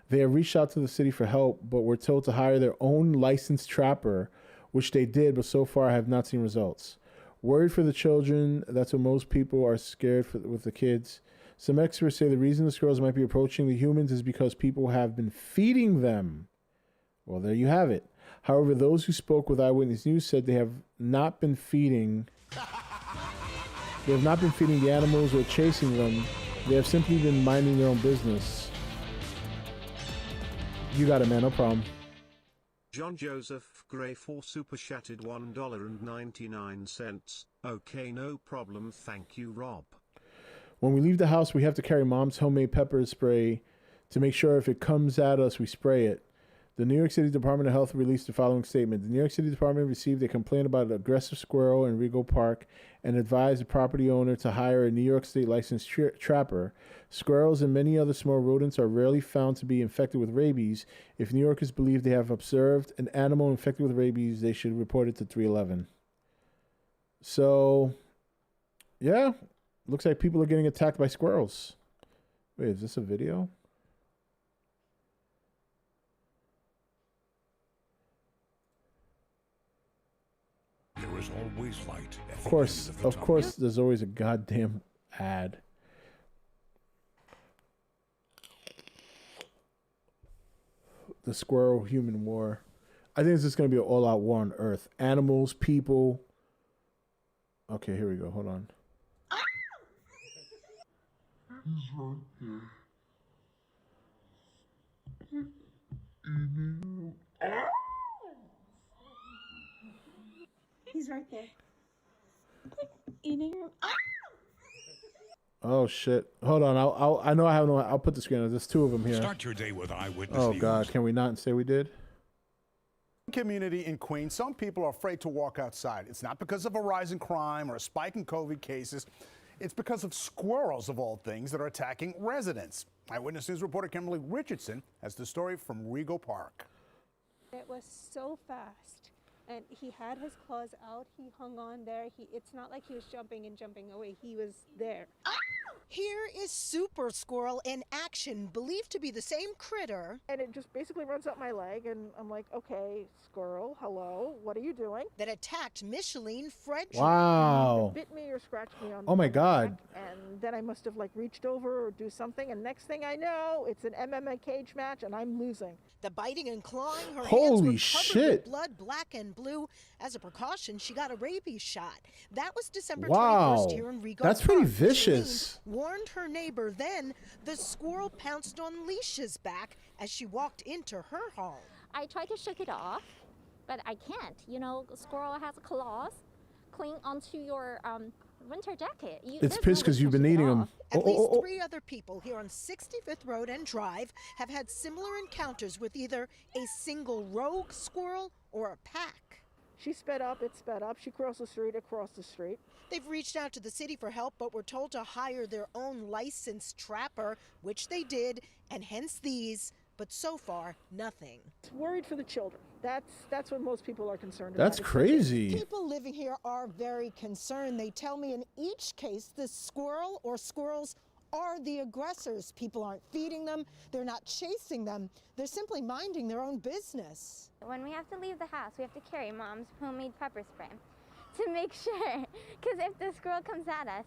They have reached out to the city for help, but were told to hire their own licensed trapper, which they did, but so far have not seen results. Worried for the children, that's what most people are scared with the kids. Some experts say the reason the squirrels might be approaching the humans is because people have been feeding them. Well, there you have it. However, those who spoke with Eyewitness News said they have not been feeding the animals or chasing them. They have simply been minding their own business. You got it, man. No problem. John Joseph Gray 4 super chatted $1.99. Okay, no problem. Thank you, Rob. When we leave the house, we have to carry mom's homemade pepper spray to make sure if it comes at us, we spray it. The New York City Department of Health released the following statement. The New York City Department received a complaint about an aggressive squirrel in Rego Park and advised the property owner to hire a New York State licensed trapper. Squirrels and many other small rodents are rarely found to be infected with rabies. If New Yorkers believe they have observed an animal infected with rabies, they should report it to 311. So, yeah, looks like people are getting attacked by squirrels. Wait, is this a video? is always light at Of the course, end of the of tunnel. course, there's always a goddamn ad. The squirrel human war. I think it's just going to be an all-out war on Earth. Animals, people. Okay, here we go. Hold on. He's right there. Eating. Oh shit! Hold on. I know I have no. I'll put the screen on. There's two of them here. Start your day with Eyewitness Oh News. god, can we not say we did? Community in Queens, some people are afraid to walk outside. It's not because of a rise in crime or a spike in COVID cases. It's because of squirrels, of all things, that are attacking residents. Eyewitness News reporter Kimberly Richardson has the story from Rego Park. It was so fast, and he had his claws out. He hung on there. It's not like he was jumping and jumping away. He was there. Here is Super Squirrel in action, believed to be the same critter. And it just basically runs up my leg, and I'm like, okay, squirrel, hello, what are you doing? That attacked Micheline Frederick. Wow. Bit me or scratched me on Oh my the God. back, and then I must have like reached over or do something, and next thing I know, it's an MMA cage match, and I'm losing. The biting and clawing, her hands Holy were covered shit. with blood, black and blue. As a precaution, she got a rabies shot. That was December Wow. 21st here in Rego That's pretty Park. vicious. Micheline warned her neighbor then. The squirrel pounced on Leisha's back as she walked into her home. I try to shake it off, but I can't. You know, squirrel has claws, cling onto your winter jacket. It's pissed because you've been eating them. At least 3 other people here on 65th Road and Drive have had similar encounters with either a single rogue squirrel or a pack. She sped up, it sped up. She crossed the street, it crossed the street. They've reached out to the city for help, but were told to hire their own licensed trapper, which they did, and hence these. But so far, nothing. Worried for the children. That's what most people are concerned about. That's crazy. People living here are very concerned. They tell me in each case, the squirrel or squirrels are the aggressors. People aren't feeding them. They're not chasing them. They're simply minding their own business. When we have to leave the house, we have to carry Mom's homemade pepper spray to make sure, because if the squirrel comes at us,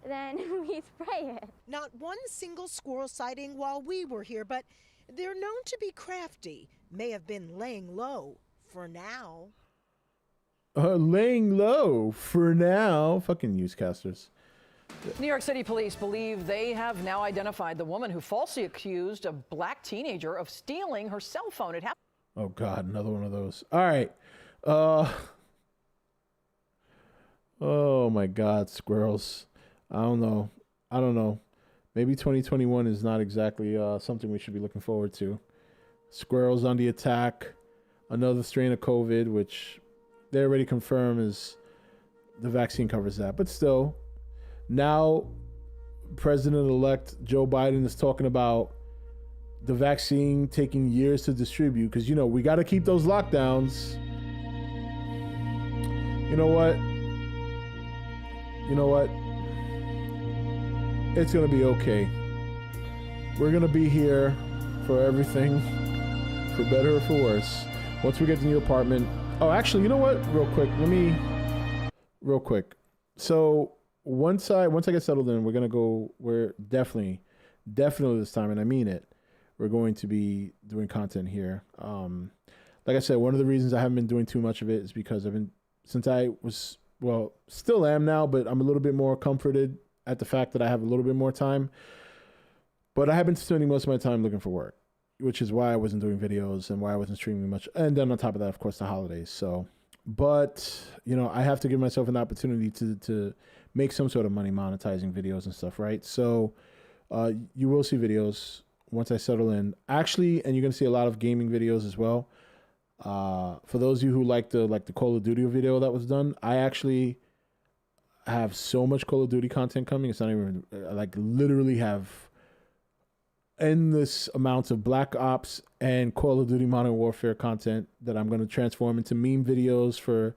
then we spray it. Not one single squirrel sighting while we were here, but they're known to be crafty. May have been laying low for now. Laying low for now. Fucking newscasters. New York City police believe they have now identified the woman who falsely accused a black teenager of stealing her cell phone. It happened. Oh God, another one of those. All right. Oh my God, squirrels. I don't know. Maybe 2021 is not exactly something we should be looking forward to. Squirrels on the attack. Another strain of COVID, which they already confirmed is the vaccine covers that. But still, now President-elect Joe Biden is talking about the vaccine taking years to distribute because, you know, we got to keep those lockdowns. You know what? It's going to be okay. We're going to be here for everything, for better or for worse. Once we get to the new apartment. Oh, actually, you know what? Real quick. So once I get settled in, we're definitely this time, and I mean it, we're going to be doing content here. Like I said, one of the reasons I haven't been doing too much of it is because still am now, but I'm a little bit more comforted at the fact that I have a little bit more time. But I have been spending most of my time looking for work, which is why I wasn't doing videos and why I wasn't streaming much. And then on top of that, of course, the holidays. So, but, you know, I have to give myself an opportunity to make some sort of money monetizing videos and stuff, right? So you will see videos once I settle in. Actually, and you're going to see a lot of gaming videos as well. For those of you who like the Call of Duty video that was done, I actually have so much Call of Duty content coming. It's not even literally have endless amounts of Black Ops and Call of Duty Modern Warfare content that I'm going to transform into meme videos for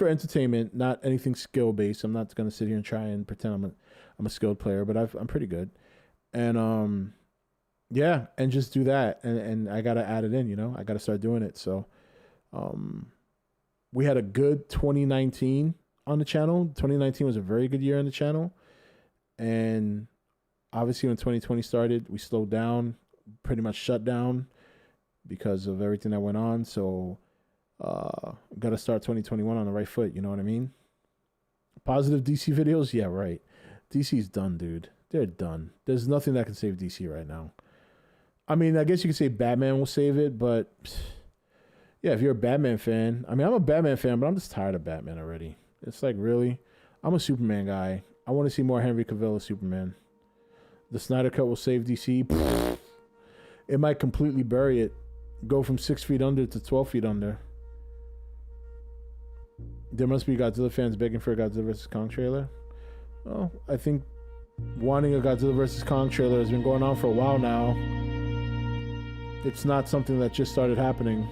entertainment, not anything skill based. I'm not going to sit here and try and pretend I'm a skilled player, but I'm pretty good. And yeah, and just do that, and I got to add it in. You know, I got to start doing it. So we had a good 2019 on the channel. 2019 was a very good year on the channel. And obviously when 2020 started, we slowed down, pretty much shut down because of everything that went on. So got to start 2021 on the right foot. You know what I mean? Positive DC videos? Yeah, right. DC's done, dude. They're done. There's nothing that can save DC right now. I mean, I guess you could say Batman will save it, but yeah, if you're a Batman fan, I mean, I'm a Batman fan, but I'm just tired of Batman already. It's like, really? I'm a Superman guy. I want to see more Henry Cavill as Superman. The Snyder Cut will save DC. It might completely bury it. Go from 6 feet under to 12 feet under. There must be Godzilla fans begging for a Godzilla vs. Kong trailer. Well, I think wanting a Godzilla vs. Kong trailer has been going on for a while now. It's not something that just started happening.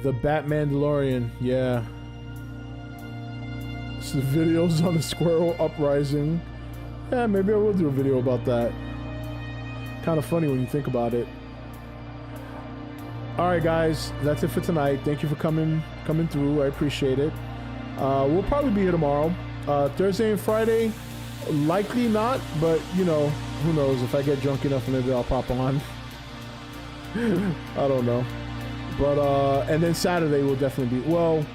The Batman-Mandalorian, yeah. Some videos on the squirrel uprising. Yeah, maybe I will do a video about that. Kind of funny when you think about it. All right, guys, that's it for tonight. Thank you for coming through. I appreciate it. We'll probably be here tomorrow. Thursday and Friday, likely not, but you know, who knows? If I get drunk enough, maybe I'll pop on. I don't know. But and then Saturday will definitely be. Well,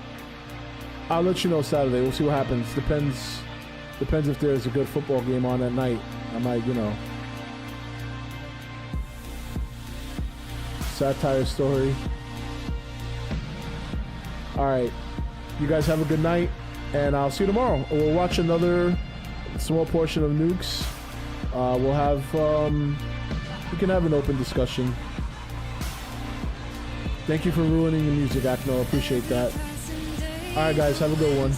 I'll let you know Saturday. We'll see what happens. Depends if there's a good football game on at night. I might, you know. Satire story. All right, you guys have a good night, and I'll see you tomorrow. We'll watch another small portion of Nukes. We'll have we can have an open discussion. Thank you for ruining the music, Acno. Appreciate that. All right, guys, have a good one.